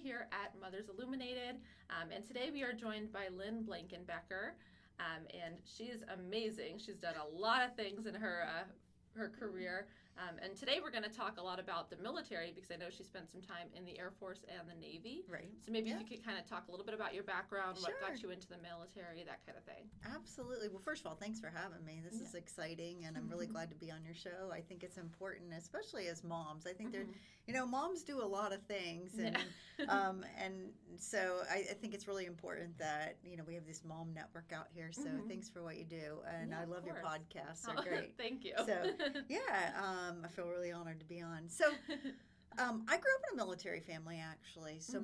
Here at Mothers Illuminated, and today we are joined by Lynne Blankenbeker, and she's amazing. She's done a lot of things in her career, and today we're going to talk a lot about the military because I know she spent some time in the Air Force and the Navy. Right. So maybe if you could kind of talk a little bit about your background, Sure. what got you into the military, that kind of thing. Absolutely. Well, first of all, thanks for having me. This is exciting, and I'm really glad to be on your show. I think it's important, especially as moms. I think moms do a lot of things, and and so I think it's really important that we have this mom network out here. So thanks for what you do, and I love your podcasts. They're great. Thank you. So I feel really honored to be on. So. I grew up in a military family, actually. So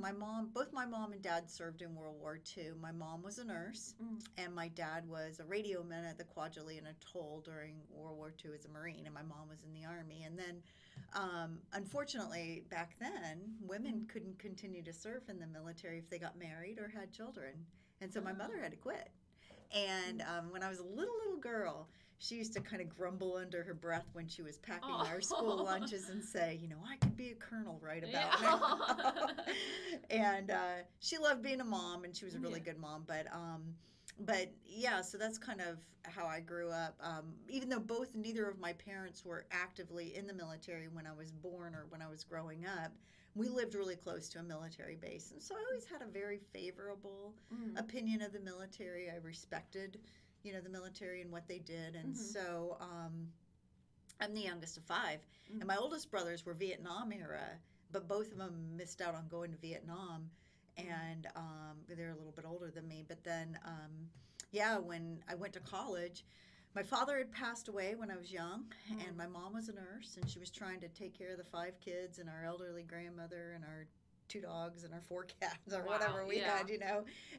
both my mom and dad served in World War II. My mom was a nurse, and my dad was a radio man at the Kwajalein Atoll during World War II as a Marine, and my mom was in the Army. And then, unfortunately, back then, women couldn't continue to serve in the military if they got married or had children. And so my mother had to quit. And when I was a little girl, she used to kind of grumble under her breath when she was packing our school lunches and say, I could be a colonel right about now. And she loved being a mom, and she was a really good mom. But so that's kind of how I grew up. Even though neither of my parents were actively in the military when I was born or when I was growing up, we lived really close to a military base. And so I always had a very favorable opinion of the military. I respected the military and what they did. And so I'm the youngest of five. And my oldest brothers were Vietnam era, but both of them missed out on going to Vietnam. And they're a little bit older than me. But then, when I went to college, my father had passed away when I was young, and my mom was a nurse, and she was trying to take care of the 5 kids and our elderly grandmother and our 2 dogs and our 4 cats or whatever we had,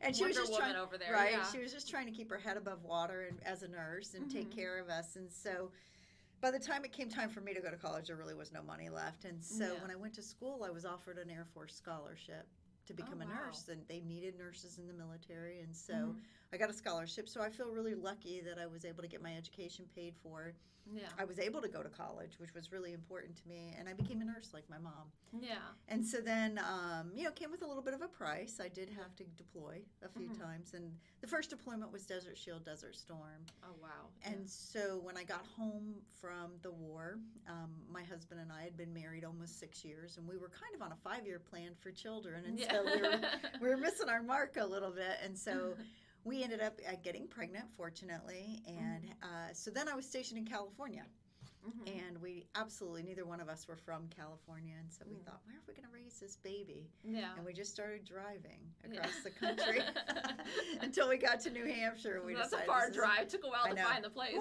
And she was just trying over there, right? Yeah. She was just trying to keep her head above water and as a nurse and take care of us. And so by the time it came time for me to go to college, there really was no money left. And so when I went to school, I was offered an Air Force scholarship to become a nurse, and they needed nurses in the military. And so I got a scholarship. So I feel really lucky that I was able to get my education paid for. Yeah. I was able to go to college, which was really important to me, and I became a nurse like my mom. Yeah. And so then, came with a little bit of a price. I did have to deploy a few times, and the first deployment was Desert Shield, Desert Storm. Oh, wow. And so when I got home from the war, my husband and I had been married almost 6 years, and we were kind of on a 5-year plan for children, and so we were missing our mark a little bit, and so we ended up getting pregnant, fortunately, and so then I was stationed in California, and we absolutely, neither one of us were from California, and so we thought, where are we going to raise this baby? Yeah. And we just started driving across the country until we got to New Hampshire. And That's a far drive. Took a while to find the place.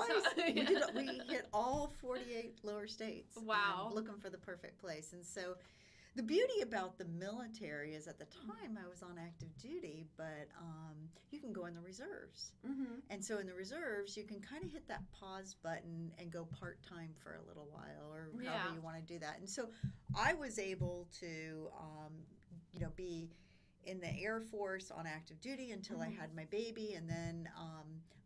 We hit all 48 lower states. Wow. Looking for the perfect place, and so the beauty about the military is at the time I was on active duty, but you can go in the reserves. And so in the reserves, you can kind of hit that pause button and go part-time for a little while or however you want to do that. And so I was able to, be in the Air Force on active duty until I had my baby, and then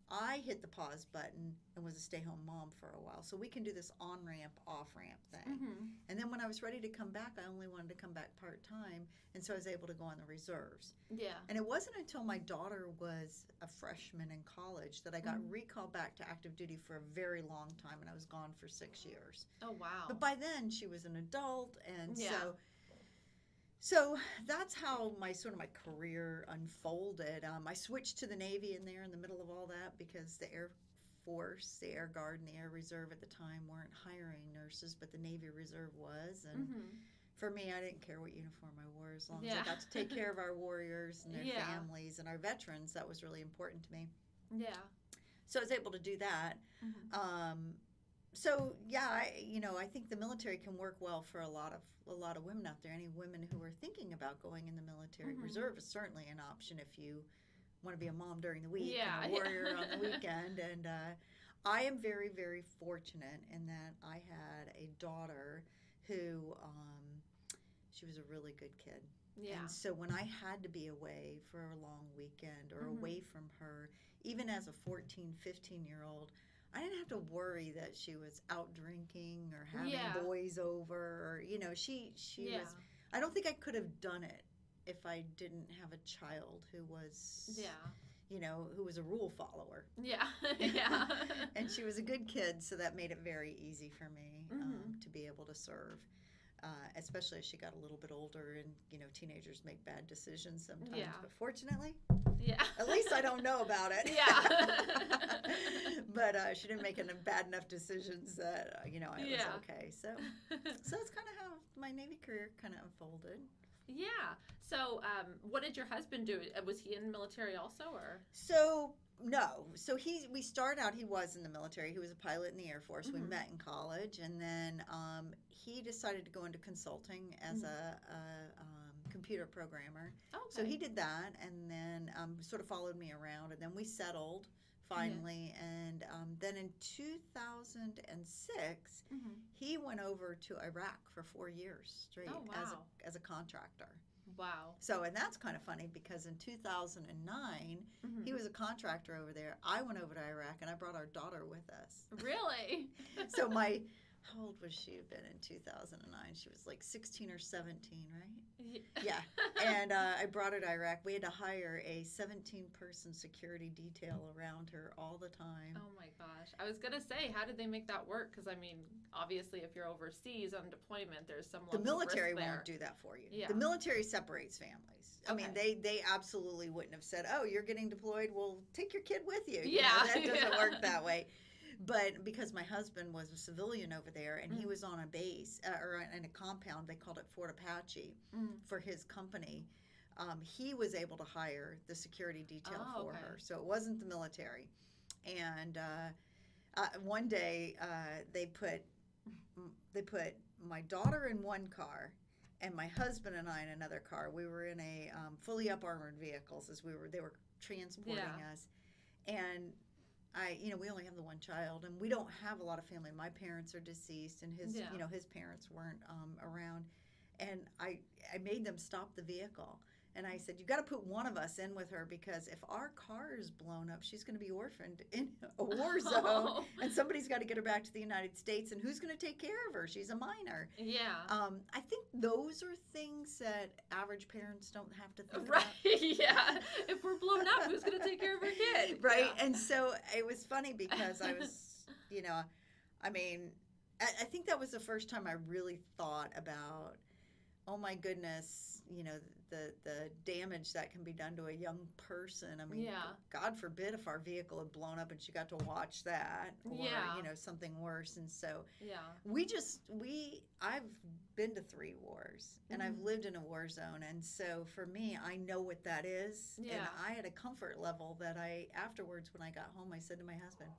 I hit the pause button and was a stay-home mom for a while. So we can do this on-ramp, off-ramp thing. And then when I was ready to come back, I only wanted to come back part-time, and so I was able to go on the reserves. Yeah. And it wasn't until my daughter was a freshman in college that I got recalled back to active duty for a very long time, and I was gone for 6 years. Oh, wow. But by then, she was an adult, and so that's how my career unfolded. I switched to the Navy in the middle of all that because the Air Force, the Air Guard, and the Air Reserve at the time weren't hiring nurses, but the Navy Reserve was. And for me, I didn't care what uniform I wore as long as I got to take care of our warriors and their families and our veterans. That was really important to me. Yeah. So I was able to do that. I think the military can work well for a lot of women out there. Any women who are thinking about going in the military, reserve is certainly an option if you want to be a mom during the week and a warrior on the weekend. And I am very, very fortunate in that I had a daughter who she was a really good kid. Yeah. And so when I had to be away for a long weekend or away from her, even as a 14, 15-year-old, I didn't have to worry that she was out drinking or having boys over. Or, she was. I don't think I could have done it if I didn't have a child who was, who was a rule follower. Yeah, yeah. And she was a good kid, so that made it very easy for me to be able to serve. Especially as she got a little bit older, and teenagers make bad decisions sometimes. Yeah. But fortunately, at least I don't know about it. Yeah. But she didn't make bad enough decisions that it was okay. So it's kind of how my Navy career kind of unfolded. Yeah. So, what did your husband do? Was he in the military also, or? So. No. So we started out, he was in the military. He was a pilot in the Air Force. We met in college, and then he decided to go into consulting as a computer programmer. Okay. So he did that, and then sort of followed me around, and then we settled finally. And then in 2006, he went over to Iraq for 4 years straight as a contractor. Wow. So, and that's kind of funny because in 2009, he was a contractor over there. I went over to Iraq, and I brought our daughter with us. Really? So how old would she have been in 2009? She was like 16 or 17, right? Yeah. And I brought her to Iraq. We had to hire a 17-person security detail around her all the time. Oh my gosh. I was going to say, how did they make that work? Because, obviously, if you're overseas on deployment, there's some level The military of risk won't do that for you. Yeah. The military separates families. Okay. They absolutely wouldn't have said, oh, you're getting deployed, well, take your kid with you. That Yeah. doesn't work that way. But because my husband was a civilian over there, and he was on a base or in a compound, they called it Fort Apache for his company, he was able to hire the security detail for her. So it wasn't the military. And one day they put my daughter in one car and my husband and I in another car. We were in a fully up armored vehicles they were transporting us. And we only have the one child, and we don't have a lot of family. My parents are deceased, and his parents weren't around. And I made them stop the vehicle, and I said, "You got to put one of us in with her, because if our car is blown up, she's going to be orphaned in a war zone, and somebody's got to get her back to the United States, and who's going to take care of her? She's a minor." Yeah. I think those are things that average parents don't have to think right. about. Yeah. If we're blown up, who's going to take care of our kid? Right. Yeah. And so it was funny because I was, I think that was the first time I really thought about, oh my goodness, the damage that can be done to a young person. God forbid if our vehicle had blown up and she got to watch that, or something worse. And so I've been to 3 wars, and I've lived in a war zone, and so for me, I know what that is. And I had a comfort level that afterwards when I got home, I said to my husband,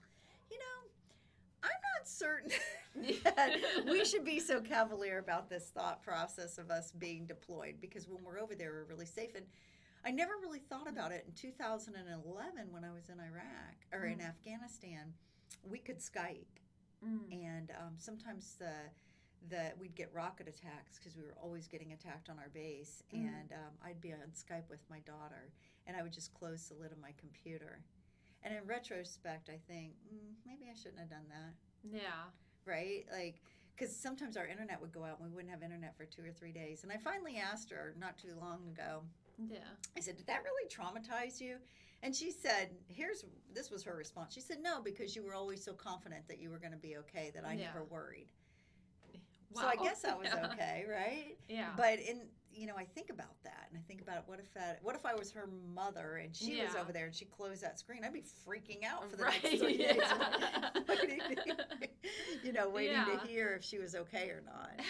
I'm not certain that we should be so cavalier about this thought process of us being deployed, because when we're over there, we're really safe. And I never really thought about it. In 2011, when I was in Iraq or in Afghanistan, we could Skype, and sometimes we'd get rocket attacks because we were always getting attacked on our base, and I'd be on Skype with my daughter, and I would just close the lid of my computer. And in retrospect, I think, maybe I shouldn't have done that. Yeah. Right? Because sometimes our internet would go out and we wouldn't have internet for 2 or 3 days. And I finally asked her not too long ago. Yeah. I said, did that really traumatize you? And she said, this was her response. She said, no, because you were always so confident that you were going to be okay that I never worried. Wow. So I guess I was okay, right? Yeah. But I think about that, and I think about what if I was her mother and she was over there and she closed that screen? I'd be freaking out for the next 3 days, waiting to hear if she was okay or not.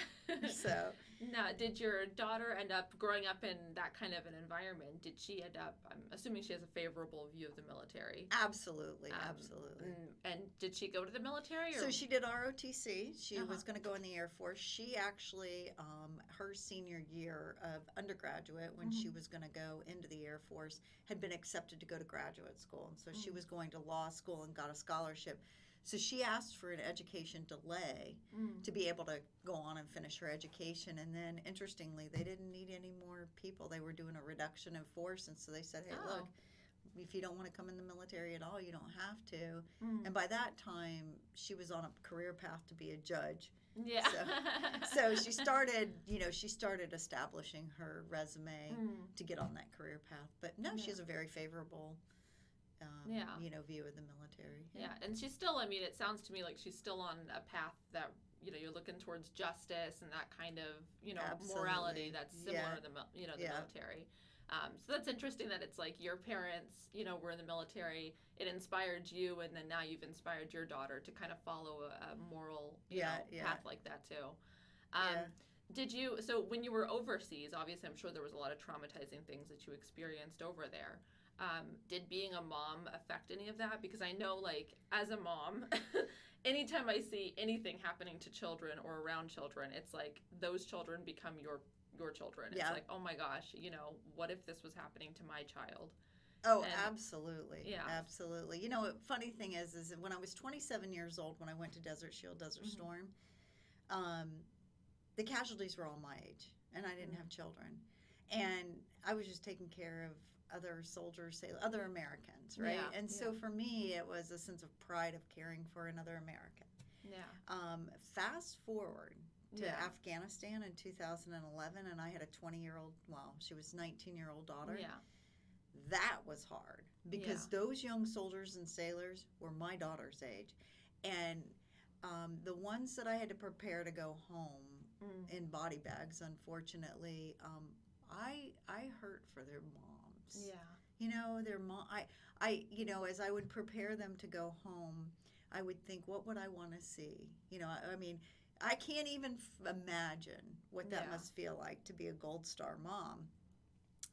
So. Now, did your daughter end up growing up in that kind of an environment? Did she end up, I'm assuming she has a favorable view of the military. Absolutely, absolutely. And did she go to the military? Or? So she did ROTC. She was going to go in the Air Force. She actually, her senior year of undergraduate, when she was going to go into the Air Force, had been accepted to go to graduate school. And so she was going to law school and got a scholarship. So she asked for an education delay to be able to go on and finish her education. And then, interestingly, they didn't need any more people. They were doing a reduction in force. And so they said, hey, look, if you don't want to come in the military at all, you don't have to. And by that time, she was on a career path to be a judge. Yeah. So she started, she started establishing her resume to get on that career path. But no, she has a very favorable, view of the military. Yeah, and she's still, it sounds to me like she's still on a path that, you're looking towards justice and that kind of, morality that's similar to the military. So that's interesting that it's like your parents, were in the military. It inspired you, and then now you've inspired your daughter to kind of follow a moral path like that too. Did you, so when you were overseas, obviously I'm sure there was a lot of traumatizing things that you experienced over there. Did being a mom affect any of that? Because I know, like, as a mom, anytime I see anything happening to children or around children, it's like those children become your children. It's like, oh my gosh, what if this was happening to my child? Oh, absolutely. Yeah. Absolutely. Funny thing is when I was 27 years old, when I went to Desert Shield, Desert Storm, the casualties were all my age, and I didn't have children. And I was just taking care of other soldiers, other Americans, right? Yeah. And so for me, it was a sense of pride of caring for another American. Yeah. Fast forward to Afghanistan in 2011, and I had a 20-year-old, she was 19-year-old daughter. Yeah. That was hard because those young soldiers and sailors were my daughter's age. And the ones that I had to prepare to go home in body bags, unfortunately, I hurt for their moms. Yeah. Their mom. As I would prepare them to go home, I would think, what would I want to see? I can't even imagine what that must feel like to be a Gold Star mom.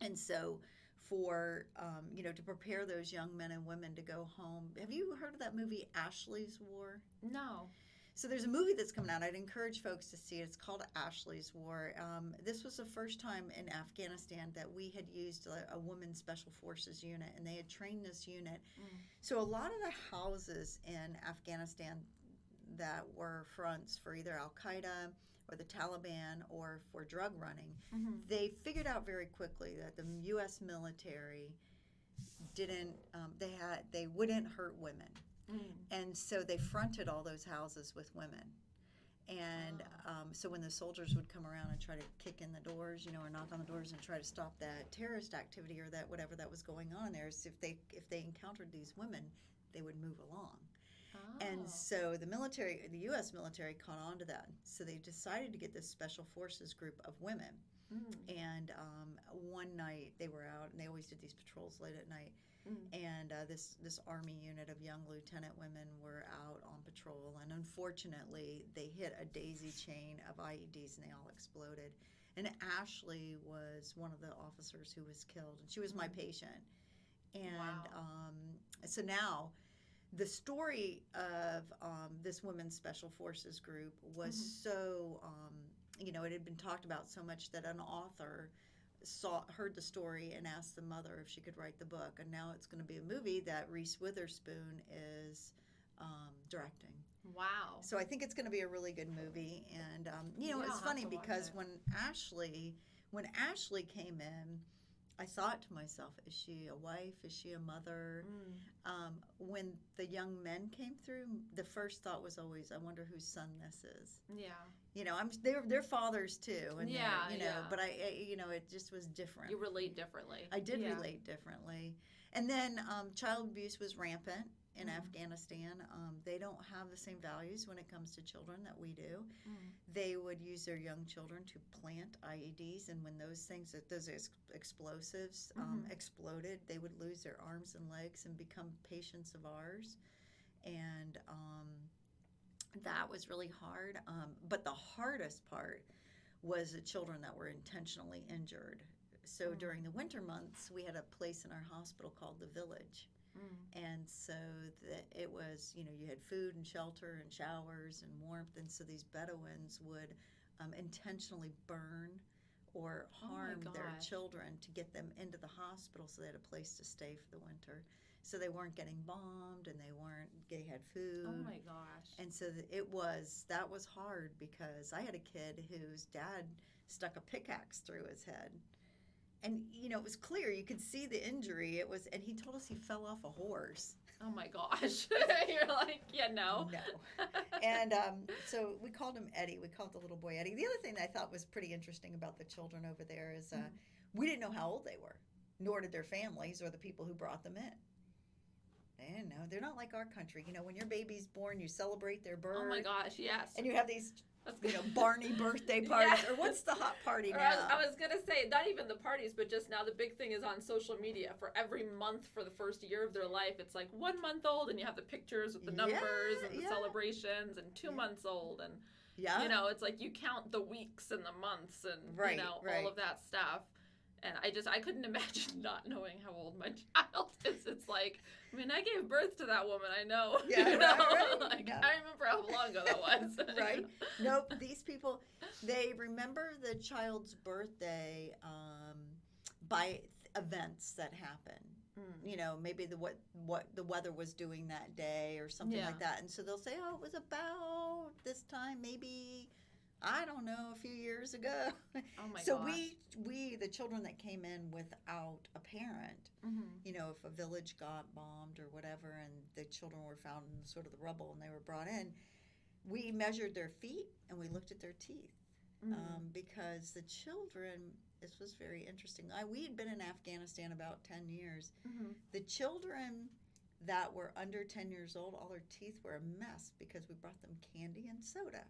And so for, to prepare those young men and women to go home. Have you heard of that movie, Ashley's War? No. So there's a movie that's coming out. I'd encourage folks to see it. It's called Ashley's War. This was the first time in Afghanistan that we had used a women's special forces unit, and they had trained this unit. So a lot of the houses in Afghanistan that were fronts for either Al-Qaeda or the Taliban or for drug running, they figured out very quickly that the U.S. military they wouldn't hurt women. And so they fronted all those houses with women. And so when the soldiers would come around and try to kick in the doors, or knock on the doors and try to stop that terrorist activity or that whatever that was going on there, if they encountered these women, they would move along. And so the U.S. military caught on to that. So they decided to get this special forces group of women. And one night they were out, and they always did these patrols late at night. And this Army unit of young lieutenant women were out on patrol, and unfortunately they hit a daisy chain of IEDs, and they all exploded. And Ashley was one of the officers who was killed, and she was my patient. And so now the story of this women's special forces group was so, it had been talked about so much that an author heard the story and asked the mother if she could write the book. And now it's going to be a movie that Reese Witherspoon is directing. Wow. So I think it's going to be a really good movie. And, it's funny because when Ashley came in, I thought to myself, is she a wife? Is she a mother? When the young men came through, the first thought was always, I wonder whose son this is. Yeah. They're fathers too, and but it just was different. You relate differently. I did relate differently. And then child abuse was rampant in Afghanistan. They don't have the same values when it comes to children that we do. They would use their young children to plant IEDs, and when those explosives exploded, they would lose their arms and legs and become patients of ours. And that was really hard. But the hardest part was the children that were intentionally injured. So during the winter months, we had a place in our hospital called the Village. And so it was, you had food and shelter and showers and warmth. And so these Bedouins would intentionally burn or harm their children to get them into the hospital so they had a place to stay for the winter. So they weren't getting bombed, and they had food. Oh my gosh. And so that was hard, because I had a kid whose dad stuck a pickaxe through his head. And, it was clear. You could see the injury. And he told us he fell off a horse. Oh my gosh. You're like, yeah, no. No. And so we called him Eddie. We called the little boy Eddie. The other thing that I thought was pretty interesting about the children over there is we didn't know how old they were, nor did their families or the people who brought them in. They didn't know. They're not like our country. When your baby's born, you celebrate their birth. Oh my gosh, yes. And you have these, Barney birthday parties. Yeah. Or what's the hot party now? I was going to say, not even the parties, but just now the big thing is on social media. For every month for the first year of their life, it's like 1 month old, and you have the pictures with the numbers and the celebrations, and 2 months old. And, it's like you count the weeks and the months and, all of that stuff. And I couldn't imagine not knowing how old my child is. It's like, I gave birth to that woman. I know. Yeah, right. Like, I remember how long ago that was. Right. Nope. These people, they remember the child's birthday by events that happen. Maybe what the weather was doing that day or something like that. And so they'll say, oh, it was about this time, maybe, I don't know, a few years ago. Oh my so gosh. we the children that came in without a parent, if a village got bombed or whatever, and the children were found in sort of the rubble and they were brought in, we measured their feet and we looked at their teeth, because the children, this was very interesting. We had been in Afghanistan about 10 years. The children that were under 10 years old, all their teeth were a mess because we brought them candy and soda.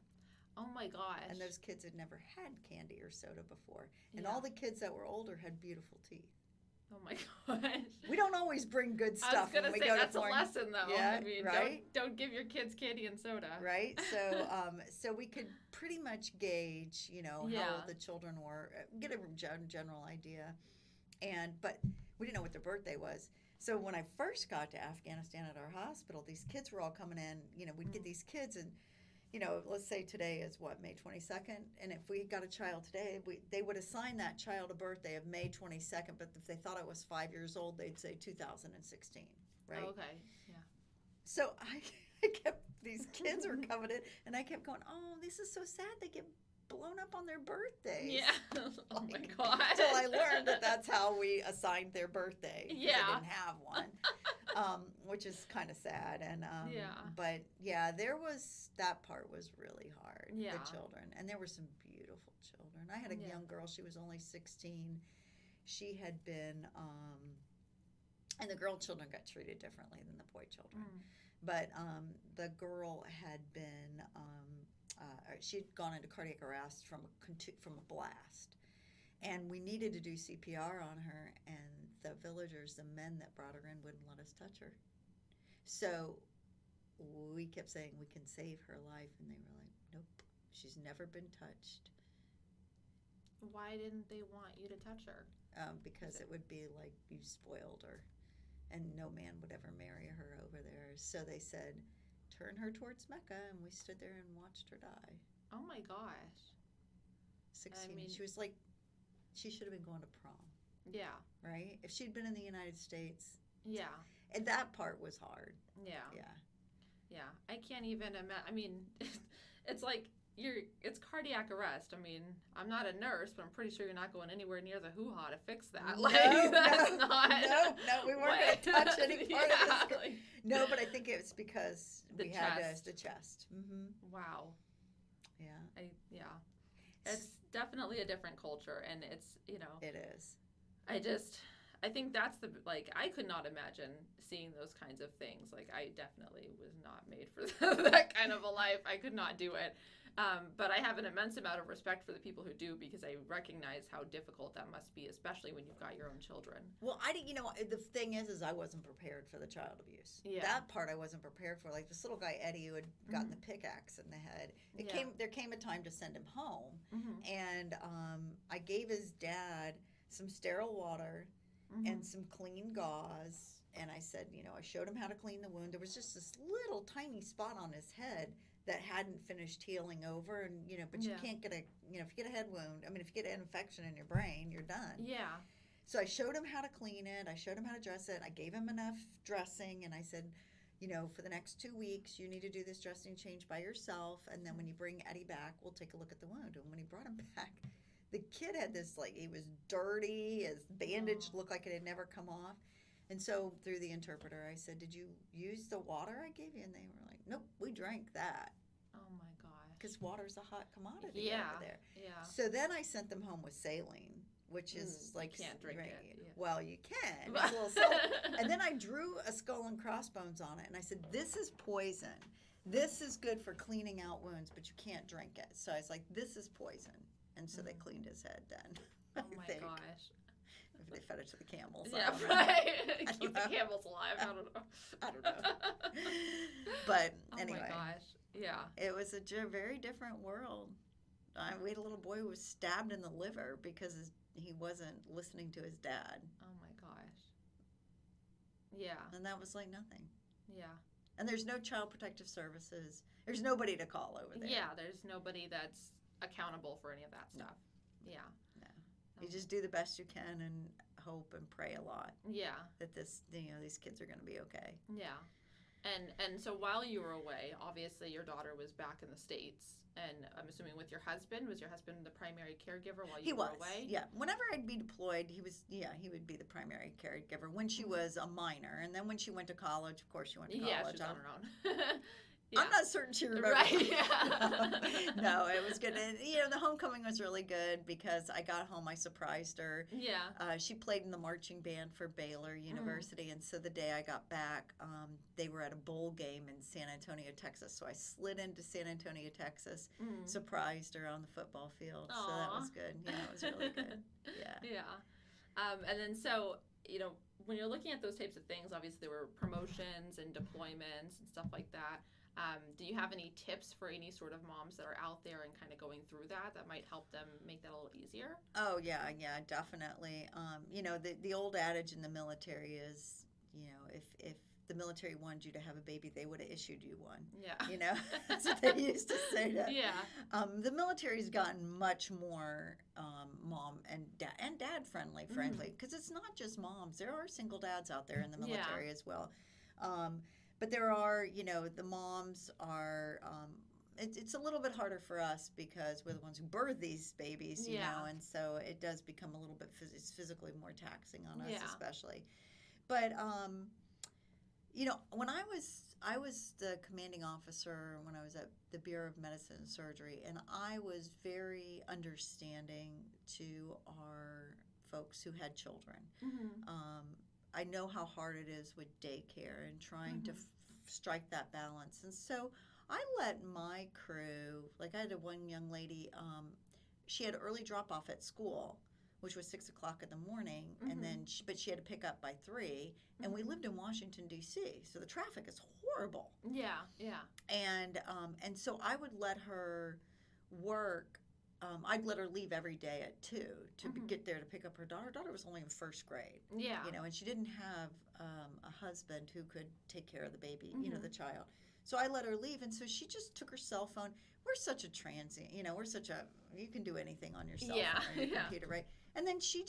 Oh my gosh. And those kids had never had candy or soda before. And all the kids that were older had beautiful teeth. Oh my gosh. We don't always bring good stuff when we go to foreign. That's a lesson, though. Yeah, right? Don't give your kids candy and soda. Right? So so we could pretty much gauge, how old the children were, get a general idea. But we didn't know what their birthday was. So when I first got to Afghanistan at our hospital, these kids were all coming in. We'd get these kids, and let's say today is May 22nd, and if we got a child today, they would assign that child a birthday of May 22nd, but if they thought I was 5 years old, they'd say 2016, right? Oh, okay, yeah. So I kept, these kids were coming in, and I kept going, oh, this is so sad, they get blown up on their birthdays. Yeah. Oh my God. Until I learned that that's how we assigned their birthday. Yeah. They didn't have one, which is kind of sad. And but that part was really hard. Yeah. The children, and there were some beautiful children. I had a young girl. She was only 16. She had been, and the girl children got treated differently than the boy children. But the girl had been. She'd gone into cardiac arrest from a blast, and we needed to do CPR on her, and the villagers, the men that brought her in, wouldn't let us touch her. So we kept saying, we can save her life, and they were like, nope, she's never been touched. Why didn't they want you to touch her? Because it would be like you spoiled her, and no man would ever marry her over there. So they said, turn her towards Mecca, and we stood there and watched her die. Oh my gosh. 16. She was like, she should have been going to prom. Yeah. Right? If she'd been in the United States. Yeah. And that part was hard. Yeah. Yeah. Yeah. I can't even imagine. It's like it's cardiac arrest. I'm not a nurse, but I'm pretty sure you're not going anywhere near the hoo-ha to fix that. No, we weren't going to touch any part of this. No, but I think it was because we had the chest. Mm-hmm. Wow. Yeah. It's definitely a different culture, and it's, It is. I think that's I could not imagine seeing those kinds of things. I definitely was not made for that kind of a life. I could not do it. But I have an immense amount of respect for the people who do, because I recognize how difficult that must be, especially when you've got your own children. Well, the thing is I wasn't prepared for the child abuse. Yeah. That part I wasn't prepared for. Like this little guy, Eddie, who had gotten the pickaxe in the head. There came a time to send him home. And I gave his dad some sterile water and some clean gauze. And I said, I showed him how to clean the wound. There was just this little tiny spot on his head that hadn't finished healing over, and but you can't get if you get a head wound, if you get an infection in your brain, you're done. Yeah. So I showed him how to clean it. I showed him how to dress it. I gave him enough dressing, and I said, for the next 2 weeks, you need to do this dressing change by yourself. And then when you bring Eddie back, we'll take a look at the wound. And when he brought him back, the kid had this, he was dirty. His bandage looked like it had never come off. And so through the interpreter, I said, did you use the water I gave you? And they were like, nope, we drank that. Oh, my gosh. Because water's a hot commodity over there. Yeah. So then I sent them home with saline, which is you can't drink it. Yeah. Well, you can. It's a little salt. And then I drew a skull and crossbones on it, and I said, this is poison. This is good for cleaning out wounds, but you can't drink it. So I was like, this is poison. And so they cleaned his head then. Oh, my gosh. If they fed it to the camels. Yeah, right. Keep the camels alive. I don't know. I don't know. But anyway. Oh, my gosh. Yeah. It was a very different world. We had a little boy who was stabbed in the liver because he wasn't listening to his dad. Oh, my gosh. Yeah. And that was like nothing. Yeah. And there's no child protective services. There's nobody to call over there. Yeah, there's nobody that's accountable for any of that stuff. No. Yeah. No. You just do the best you can and hope and pray a lot. Yeah. That these kids are going to be okay. Yeah. And so while you were away, obviously your daughter was back in the States, and I'm assuming with your husband. Was your husband the primary caregiver while you were away? Yeah. Whenever I'd be deployed, he would be the primary caregiver when she was a minor. And then when she went to college, of course she went to college. Yeah, she was on her own. Yeah. I'm not certain she remembers. Right, yeah. No, it was good. And, the homecoming was really good because I got home, I surprised her. Yeah. She played in the marching band for Baylor University, and so the day I got back, they were at a bowl game in San Antonio, Texas. So I slid into San Antonio, Texas, surprised her on the football field. Aww. So that was good. Yeah, it was really good. Yeah. Yeah. And then so, when you're looking at those types of things, obviously there were promotions and deployments and stuff like that. Do you have any tips for any sort of moms that are out there and kind of going through that might help them make that a little easier? Oh, yeah, definitely. The old adage in the military is, if the military wanted you to have a baby, they would have issued you one. Yeah. That's what they used to say. Yeah. The military's gotten much more mom and dad friendly, frankly, because it's not just moms. There are single dads out there in the military as well. But there are, the moms are, it's a little bit harder for us because we're the ones who birth these babies, you know, and so it does become a little bit it's physically more taxing on us, especially. But, when I was the commanding officer when I was at the Bureau of Medicine and Surgery, and I was very understanding to our folks who had children. I know how hard it is with daycare and trying to strike that balance. And so I let my crew, I had one young lady, she had early drop off at school, which was 6 o'clock in the morning, and then but she had to pick up by 3, and we lived in Washington, D.C., so the traffic is horrible. Yeah. And so I would let her work. I'd let her leave every day at 2 to get there to pick up her daughter. Her daughter was only in first grade. Yeah. And she didn't have a husband who could take care of the baby, the child. So I let her leave, and so she just took her cell phone. We're such a transient, you can do anything on your cell phone or your computer, right? And then she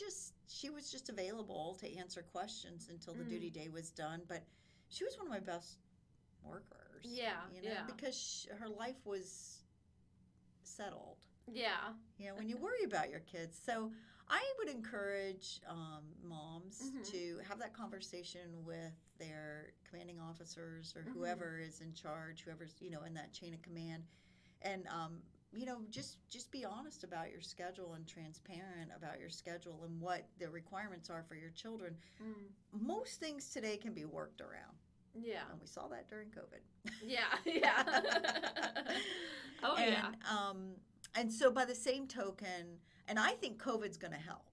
was just available to answer questions until the duty day was done. But she was one of my best workers. Yeah. Because her life was settled. Yeah. When you worry about your kids. So I would encourage moms to have that conversation with their commanding officers or whoever is in charge, whoever's, in that chain of command. And, just be honest about your schedule and transparent about your schedule and what the requirements are for your children. Most things today can be worked around. Yeah. And we saw that during COVID. Yeah. Oh, yeah. And so by the same token, and I think COVID's going to help,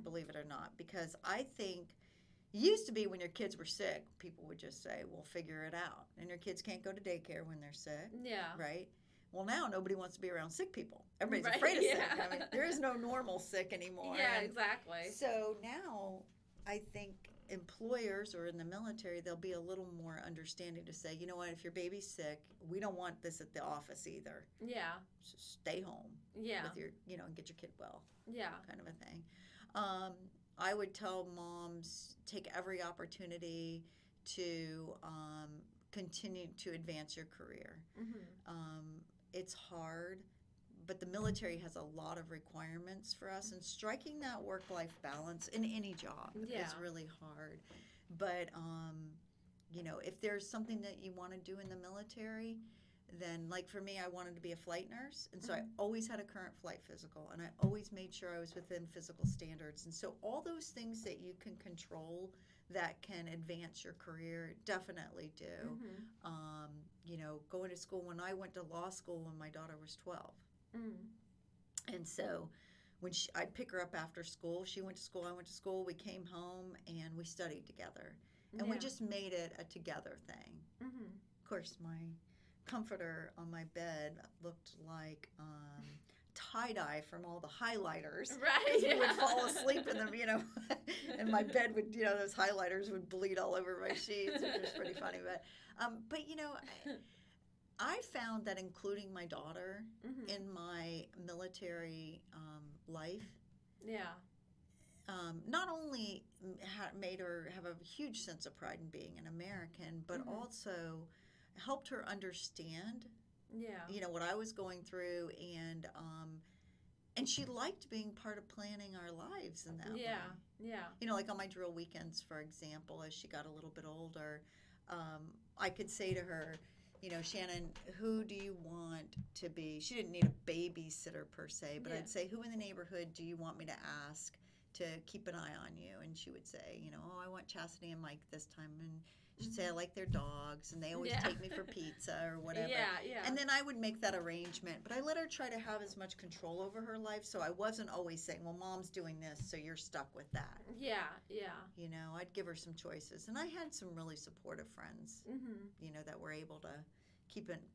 believe it or not, because I think it used to be when your kids were sick, people would just say, we'll figure it out. And your kids can't go to daycare when they're sick. Yeah. Right? Well, now nobody wants to be around sick people. Everybody's afraid of sick. I mean, there is no normal sick anymore. Yeah, exactly. So now I think employers or in the military, they'll be a little more understanding to say, you know what, if your baby's sick, we don't want this at the office either. Yeah. Just stay home. Yeah. With your, and get your kid well. Yeah. Kind of a thing. I would tell moms, take every opportunity to continue to advance your career. It's hard, but the military has a lot of requirements for us, and striking that work-life balance in any job is really hard. But if there's something that you want to do in the military, then, like for me, I wanted to be a flight nurse, and so I always had a current flight physical, and I always made sure I was within physical standards. And so all those things that you can control that can advance your career, definitely do. Going to school, when I went to law school when my daughter was 12. And so when I'd pick her up after school, she went to school, I went to school, we came home, and we studied together. And we just made it a together thing. Of course, my comforter on my bed looked like tie-dye from all the highlighters. Right. We would fall asleep in them, and my bed would, those highlighters would bleed all over my sheets, which was pretty funny. But I found that including my daughter in my military life, not only made her have a huge sense of pride in being an American, but also helped her understand, what I was going through, and she liked being part of planning our lives in that way. Like on my drill weekends, for example, as she got a little bit older, I could say to her, Shannon, who do you want to be? She didn't need a babysitter per se, but I'd say, who in the neighborhood do you want me to ask to keep an eye on you? And she would say, I want Chastity and Mike this time. And she'd say, I like their dogs, and they always take me for pizza or whatever. And then I would make that arrangement. But I let her try to have as much control over her life, so I wasn't always saying, well, Mom's doing this, so you're stuck with that. I'd give her some choices. And I had some really supportive friends, that were able to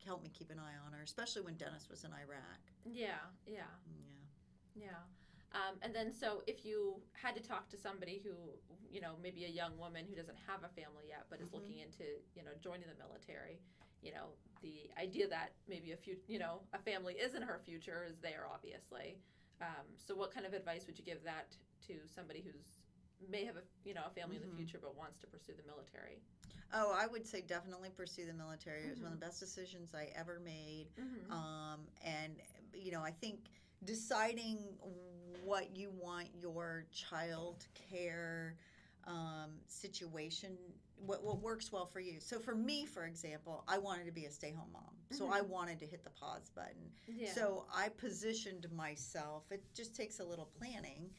help me keep an eye on her, especially when Dennis was in Iraq. And then, so if you had to talk to somebody who, maybe a young woman who doesn't have a family yet, but is looking into, joining the military, the idea that maybe a family isn't her future is there, obviously. So what kind of advice would you give that to somebody who's may have a family in the future but wants to pursue the military? Oh, I would say definitely pursue the military. It was one of the best decisions I ever made. And, I think deciding what you want your child care situation, what works well for you. So for me, for example, I wanted to be a stay-home mom. So I wanted to hit the pause button. So I positioned myself. It just takes a little planning.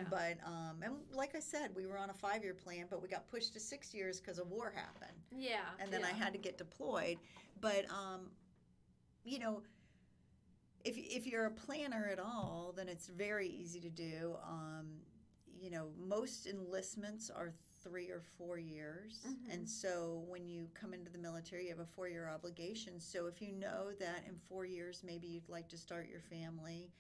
But, and like I said, we were on a 5-year plan, but we got pushed to 6 years because a war happened. And then I had to get deployed. But, if you're a planner at all, then it's very easy to do. Most enlistments are 3 or 4 years. And so when you come into the military, you have a 4-year obligation. So if you know that in 4 years, maybe you'd like to start your family,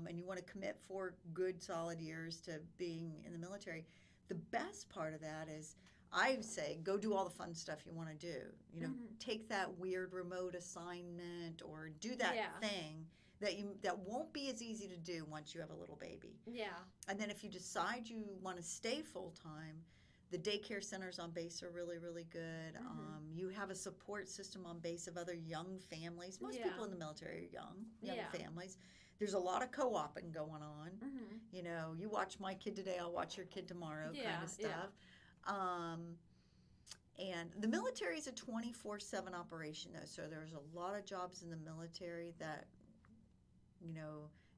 and you want to commit 4 good, solid years to being in the military, the best part of that is, I say, go do all the fun stuff you want to do. Take that weird remote assignment or do that thing that won't be as easy to do once you have a little baby. And then if you decide you want to stay full-time, the daycare centers on base are really, really good. You have a support system on base of other young families. Most people in the military are young families. There's a lot of co-oping going on. You watch my kid today, I'll watch your kid tomorrow kind of stuff. And the military is a 24/7 operation, though, so there's a lot of jobs in the military that,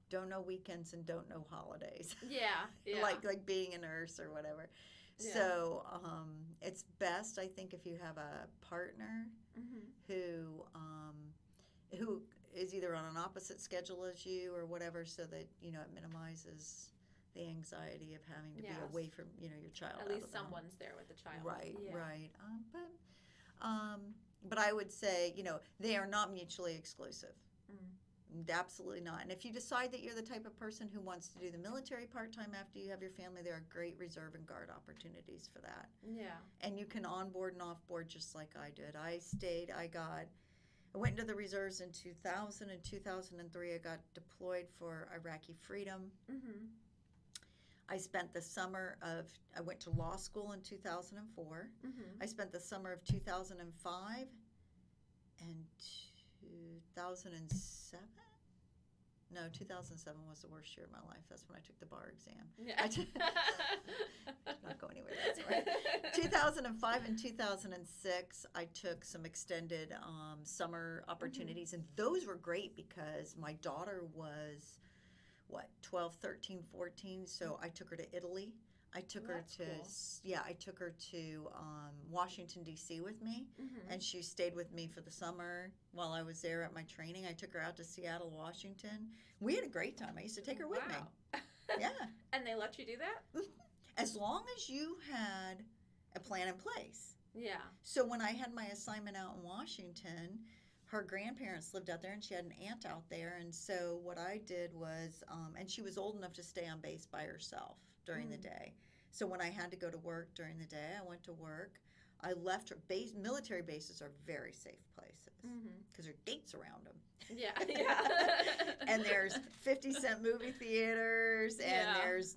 don't know weekends and don't know holidays. Like being a nurse or whatever. So it's best, I think, if you have a partner who is either on an opposite schedule as you or whatever, so that, it minimizes the anxiety of having to be away from, your child. At least someone's there with the child. Right. But I would say, they are not mutually exclusive. Absolutely not. And if you decide that you're the type of person who wants to do the military part-time after you have your family, there are great reserve and guard opportunities for that. And you can onboard and offboard just like I did. I went into the reserves in 2000 and 2003. I got deployed for Iraqi freedom. I spent the summer of, I went to law school in 2004. I spent the summer of 2005 and 2007. No, 2007 was the worst year of my life. That's when I took the bar exam. Yeah. Not going anywhere. That's right. 2005 and 2006, I took some extended summer opportunities, and those were great because my daughter was, 12, 13, 14, so I took her to Italy. I took her to, cool. I took her to Washington, D.C. with me, and she stayed with me for the summer while I was there at my training. I took her out to Seattle, Washington. We had a great time. I used to take her with me. Yeah. And they let you do that? As long as you had a plan in place. Yeah. So when I had my assignment out in Washington, her grandparents lived out there, and she had an aunt out there. And so what I did was, and she was old enough to stay on base by herself during the day. So when I had to go to work during the day, I went to work. I left her base. Military bases are very safe places because there are gates around them. Yeah. And there's 50-cent movie theaters, and there's,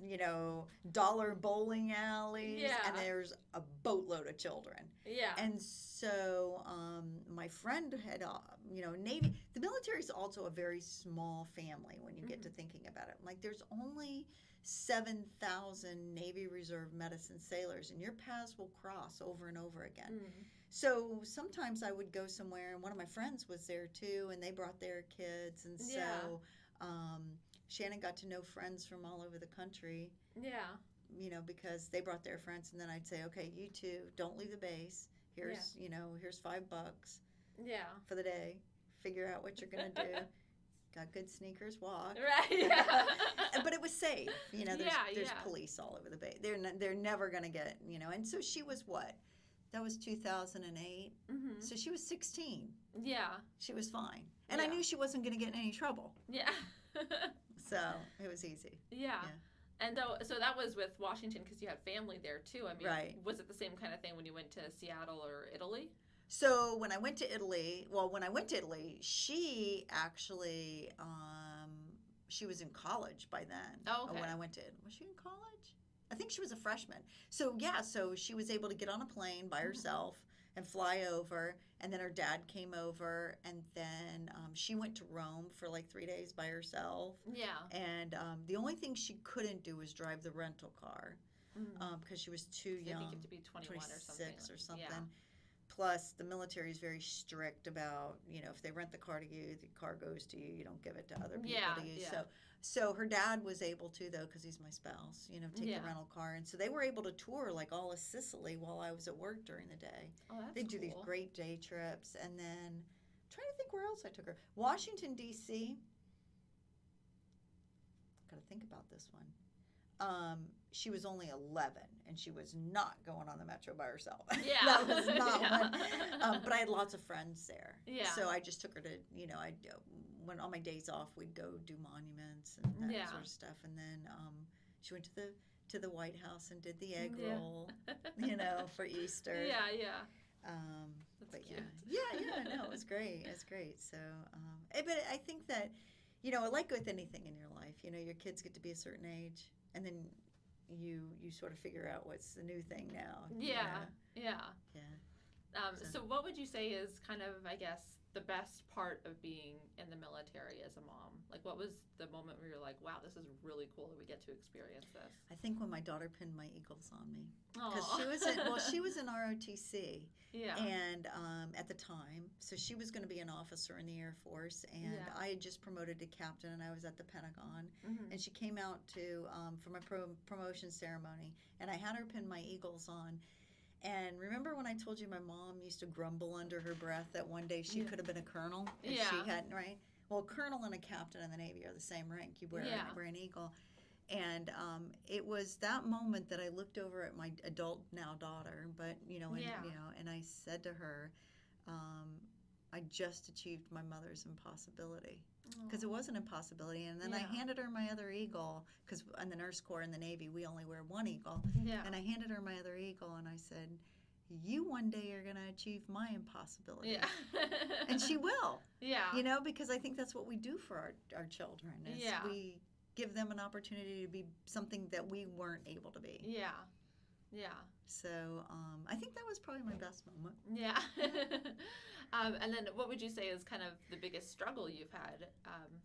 dollar bowling alleys, and there's a boatload of children. Yeah. And so my friend had, Navy. The military is also a very small family when you get to thinking about it. Like, there's only 7,000 Navy Reserve medicine sailors, and your paths will cross over and over again. So sometimes I would go somewhere, and one of my friends was there too, and they brought their kids, and so Shannon got to know friends from all over the country. Yeah. Because they brought their friends, and then I'd say, okay, you two, don't leave the base. Here's, here's $5 for the day. Figure out what you're going to do. Got good sneakers, walk. Right, yeah. But it was safe. There's police all over the base. They're never going to get, and so she was what? That was 2008. So she was 16. Yeah. She was fine. And I knew she wasn't going to get in any trouble. Yeah. So it was easy. Yeah. And so that was with Washington because you had family there too. I mean, was it the same kind of thing when you went to Seattle or Italy? So when I went to Italy, she actually, she was in college by then. Oh, okay. When I went to Italy. Was she in college? I think she was a freshman. So so she was able to get on a plane by herself and fly over, and then her dad came over, and then she went to Rome for like 3 days by herself. Yeah. And the only thing she couldn't do was drive the rental car because she was too young. I think you have to be 21 or something. Or something. Yeah. Plus, the military is very strict about, if they rent the car to you, the car goes to you. You don't give it to other people to use. Yeah. So her dad was able to, though, because he's my spouse, take the rental car. And so they were able to tour, like, all of Sicily while I was at work during the day. Oh, that's They'd do these great day trips. And then, I'm trying to think where else I took her. Washington, D.C. Got to think about this one. She was only 11, and she was not going on the metro by herself. Yeah. That was not one. But I had lots of friends there. Yeah. So I just took her to, when on my days off, we'd go do monuments and that sort of stuff. And then she went to the White House and did the egg roll, for Easter. Yeah, yeah. That's cute. Yeah, no, it was great. It was great. So, but I think that, like with anything in your life, your kids get to be a certain age, and then you sort of figure out what's the new thing now. Yeah. So what would you say is kind of, I guess, the best part of being in the military as a mom? Like, what was the moment where you're like, wow, this is really cool that we get to experience this? I think when my daughter pinned my eagles on me. Because she was in ROTC. Yeah. And at the time, so she was going to be an officer in the Air Force, and I had just promoted to captain, and I was at the Pentagon, and she came out to for my promotion ceremony, and I had her pin my eagles on. And remember when I told you my mom used to grumble under her breath that one day she could have been a colonel if she hadn't, right? Well, a colonel and a captain in the Navy are the same rank. You wear an eagle. And it was that moment that I looked over at my adult now daughter, but and I said to her, I just achieved my mother's impossibility, because it was an impossibility. And then I handed her my other eagle, because in the Nurse Corps in the Navy we only wear one eagle. Yeah. And I handed her my other eagle, and I said, you one day are going to achieve my impossibility. Yeah. And she will. Yeah. Because I think that's what we do for our children. Is give them an opportunity to be something that we weren't able to be. Yeah. Yeah. So I think that was probably my best moment. Yeah. And then what would you say is kind of the biggest struggle you've had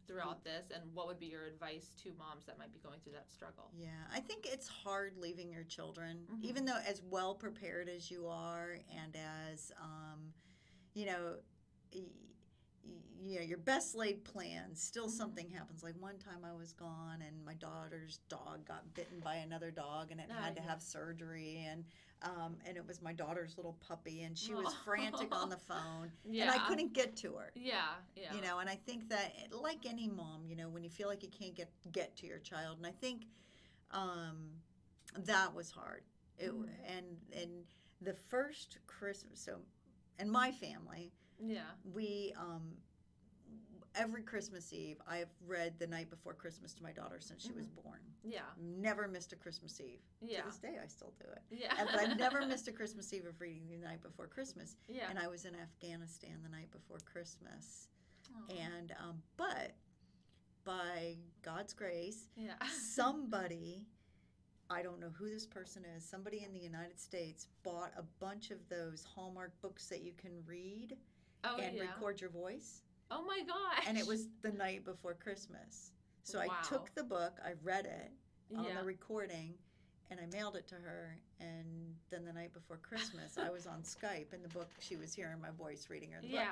throughout this, and what would be your advice to moms that might be going through that struggle? Yeah, I think it's hard leaving your children, Mm-hmm. even though as well prepared as you are and as, you know, your best laid plans, still something happens. Like one time I was gone and my daughter's dog got bitten by another dog and it had to have surgery, and it was my daughter's little puppy, and she was frantic on the phone, and I couldn't get to her. Yeah. You know, and I think that, like any mom, you know, when you feel like you can't get to your child, and I think that was hard. And the first Christmas, so, and my family, we every Christmas Eve, I've read The Night Before Christmas to my daughter since she was born. Yeah. Never missed a Christmas Eve. Yeah. To this day, I still do it. Yeah. But I've never missed a Christmas Eve of reading The Night Before Christmas. Yeah. And I was in Afghanistan the night before Christmas. Aww. And but by God's grace, Yeah. somebody, I don't know who this person is, somebody in the United States bought a bunch of those Hallmark books that you can read and record your voice. Oh my gosh. And it was The Night Before Christmas. So I took the book, I read it on the recording, and I mailed it to her. And then the night before Christmas, I was on Skype, and the book, she was hearing my voice reading her the book.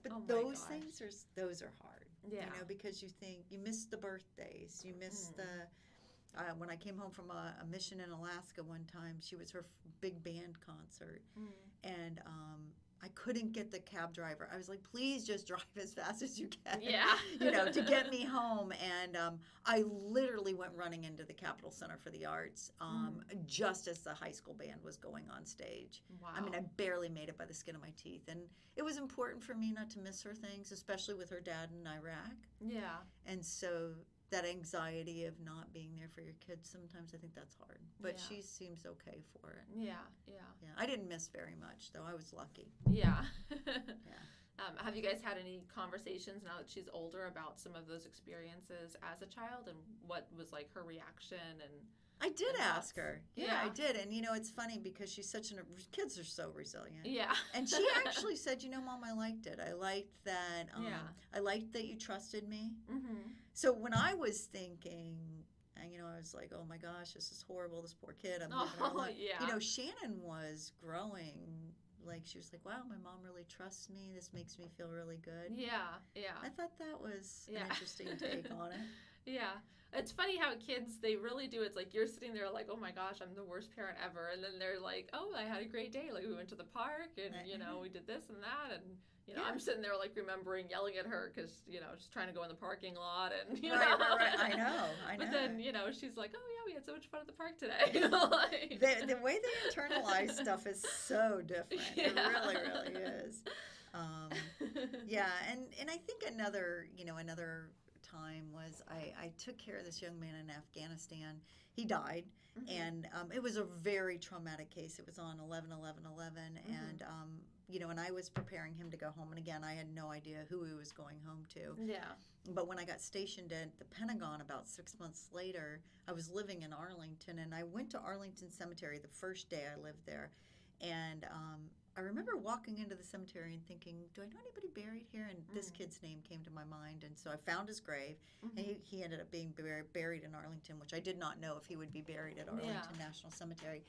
But those things those are hard. Yeah. You know, because you think, you miss the birthdays, you miss the, when I came home from a mission in Alaska one time, she was her big band concert. And I couldn't get the cab driver. I was like, please just drive as fast as you can. Yeah. You know, to get me home. And I literally went running into the Capitol Center for the Arts just as the high school band was going on stage. Wow. I mean, I barely made it by the skin of my teeth. And it was important for me not to miss her things, especially with her dad in Iraq. Yeah. And so that anxiety of not being there for your kids, sometimes I think that's hard. But she seems okay for it. Yeah. I didn't miss very much, though. I was lucky. Yeah. Have you guys had any conversations now that she's older about some of those experiences as a child, and what was like her reaction? And I did ask her. Yeah, I did. And, you know, it's funny because she's such kids are so resilient. Yeah. And she actually said, you know, Mom, I liked it. I liked that. I liked that you trusted me. So when I was thinking, and, you know, I was like, oh my gosh, this is horrible. This poor kid. I'm leaving her alone. You know, Shannon was growing. Like, she was like, wow, my mom really trusts me. This makes me feel really good. Yeah. I thought that was an interesting take on it. Yeah. It's funny how kids, they really do. It's like you're sitting there like, oh my gosh, I'm the worst parent ever. And then they're like, oh, I had a great day. Like, we went to the park and, you know, we did this and that. And, you know, I'm sitting there like remembering yelling at her because, you know, she's trying to go in the parking lot. And, you know. Right. I know. But then, you know, she's like, oh, yeah, we had so much fun at the park today. Like, the way they internalize stuff is so different. It really, really is. And I think another time was I took care of this young man in Afghanistan. He died, and it was a very traumatic case. It was on 11/11/11, and you know, and I was preparing him to go home. And again, I had no idea who he was going home to. Yeah. But when I got stationed at the Pentagon about 6 months later, I was living in Arlington, and I went to Arlington Cemetery the first day I lived there, and I remember walking into the cemetery and thinking, do I know anybody buried here? And this kid's name came to my mind. And so I found his grave. And he ended up being buried in Arlington, which I did not know if he would be buried at Arlington National Cemetery.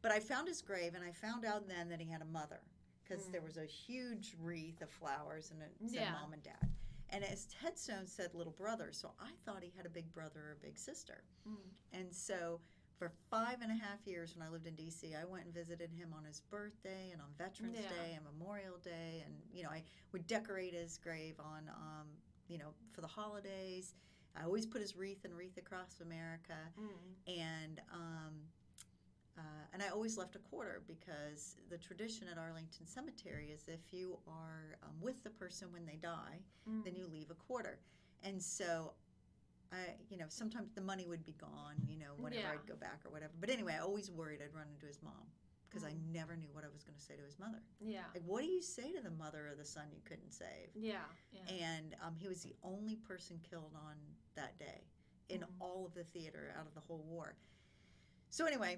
But I found his grave, and I found out then that he had a mother, because there was a huge wreath of flowers, and it said Mom and Dad. And his headstone said little brother. So I thought he had a big brother or a big sister. And so for 5.5 years when I lived in D.C., I went and visited him on his birthday and on Veterans Day and Memorial Day. And, you know, I would decorate his grave on, you know, for the holidays. I always put his wreath and Wreath Across America. And I always left a quarter, because the tradition at Arlington Cemetery is if you are with the person when they die, then you leave a quarter. And so you know, sometimes the money would be gone, you know, whenever I'd go back or whatever. But anyway, I always worried I'd run into his mom, because I never knew what I was going to say to his mother. Yeah. Like, what do you say to the mother or the son you couldn't save? Yeah. And he was the only person killed on that day. in all of the theater out of the whole war. So anyway,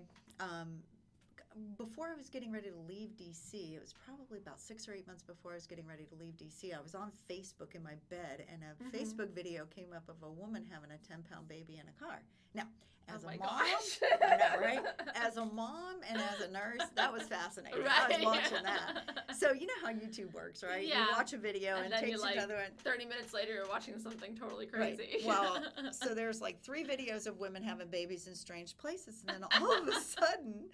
before I was getting ready to leave D.C., it was probably about 6 or 8 months before I was getting ready to leave D.C., I was on Facebook in my bed, and a Facebook video came up of a woman having a 10-pound baby in a car. Now, as a mom, I know, right? As a mom and as a nurse, that was fascinating. Right, I was watching that. So you know how YouTube works, right? Yeah. You watch a video and then takes you, another one. 30 minutes later, you're watching something totally crazy. Right. Well, so there's like 3 videos of women having babies in strange places, and then all of a sudden,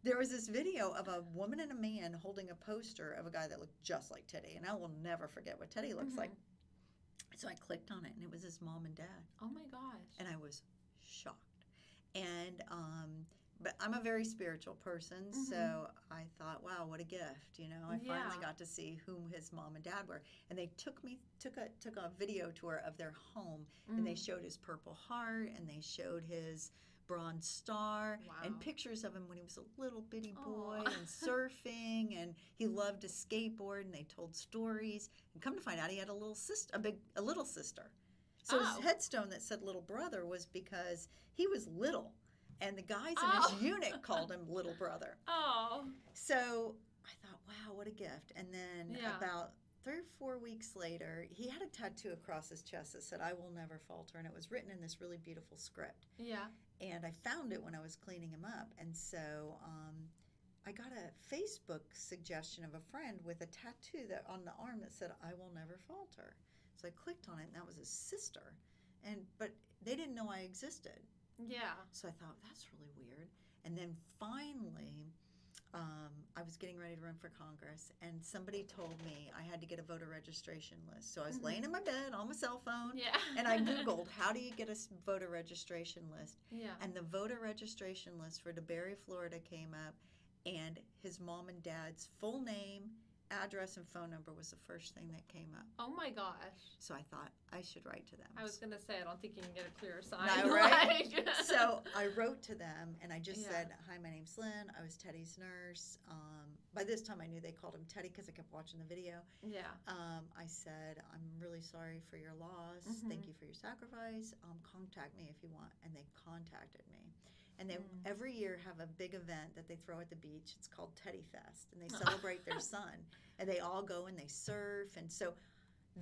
there was this video of a woman and a man holding a poster of a guy that looked just like Teddy, and I will never forget what Teddy looks like. So I clicked on it, and it was his mom and dad. Oh my gosh. And I was shocked. And but I'm a very spiritual person, so I thought, wow, what a gift, you know. I finally got to see who his mom and dad were, and they took a video tour of their home, and they showed his Purple Heart, and they showed his Bronze Star, and pictures of him when he was a little bitty boy and surfing, and he loved to skateboard, and they told stories. And come to find out, he had a little sister. So his headstone that said little brother was because he was little, and the guys in his unit called him little brother. Oh. So I thought, wow, what a gift. And then about 3 or 4 weeks later, he had a tattoo across his chest that said, "I will never falter," and it was written in this really beautiful script. Yeah. And I found it when I was cleaning him up, and so I got a Facebook suggestion of a friend with a tattoo that on the arm that said, "I will never falter." So I clicked on it, and that was his sister, but they didn't know I existed. Yeah. So I thought, that's really weird. And then finally, I was getting ready to run for Congress, and somebody told me I had to get a voter registration list. So I was laying in my bed on my cell phone, and I Googled, how do you get a voter registration list? Yeah. And the voter registration list for DeBerry, Florida came up, and his mom and dad's full name, address, and phone number was the first thing that came up. Oh my gosh. So I thought I should write to them. I was going to say, I don't think you can get a clearer sign. No, right? So I wrote to them, and I just said, "Hi, my name's Lynne. I was Teddy's nurse." By this time, I knew they called him Teddy because I kept watching the video. Yeah. I said, "I'm really sorry for your loss. Thank you for your sacrifice. Contact me if you want." And they contacted me. And they every year have a big event that they throw at the beach. It's called Teddy Fest, and they celebrate their son. And they all go and they surf. And so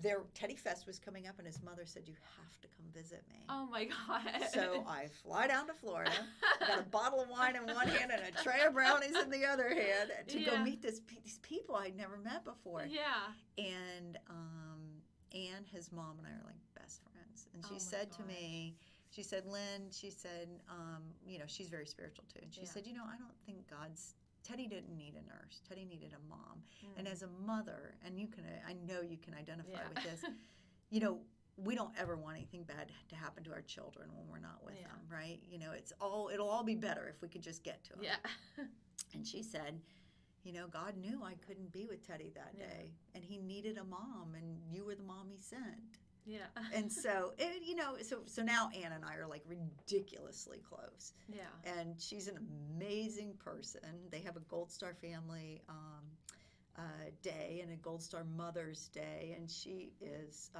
their Teddy Fest was coming up, and his mother said, "You have to come visit me." Oh my God. So I fly down to Florida, got a bottle of wine in one hand and a tray of brownies in the other hand to go meet these people I'd never met before. Yeah. And Anne, his mom, and I are like best friends. And she said to me, she said, "Lynne," she said, you know, she's very spiritual too. And she said, "You know, I don't think Teddy didn't need a nurse. Teddy needed a mom." And as a mother, and I know you can identify with this, you know, we don't ever want anything bad to happen to our children when we're not with them, right? You know, it'll all be better if we could just get to them. Yeah. And she said, "You know, God knew I couldn't be with Teddy that day, and he needed a mom, and you were the mom he sent." Yeah. And so, you know, so now Anne and I are like ridiculously close. Yeah. And she's an amazing person. They have a Gold Star family day and a Gold Star Mother's Day, and she is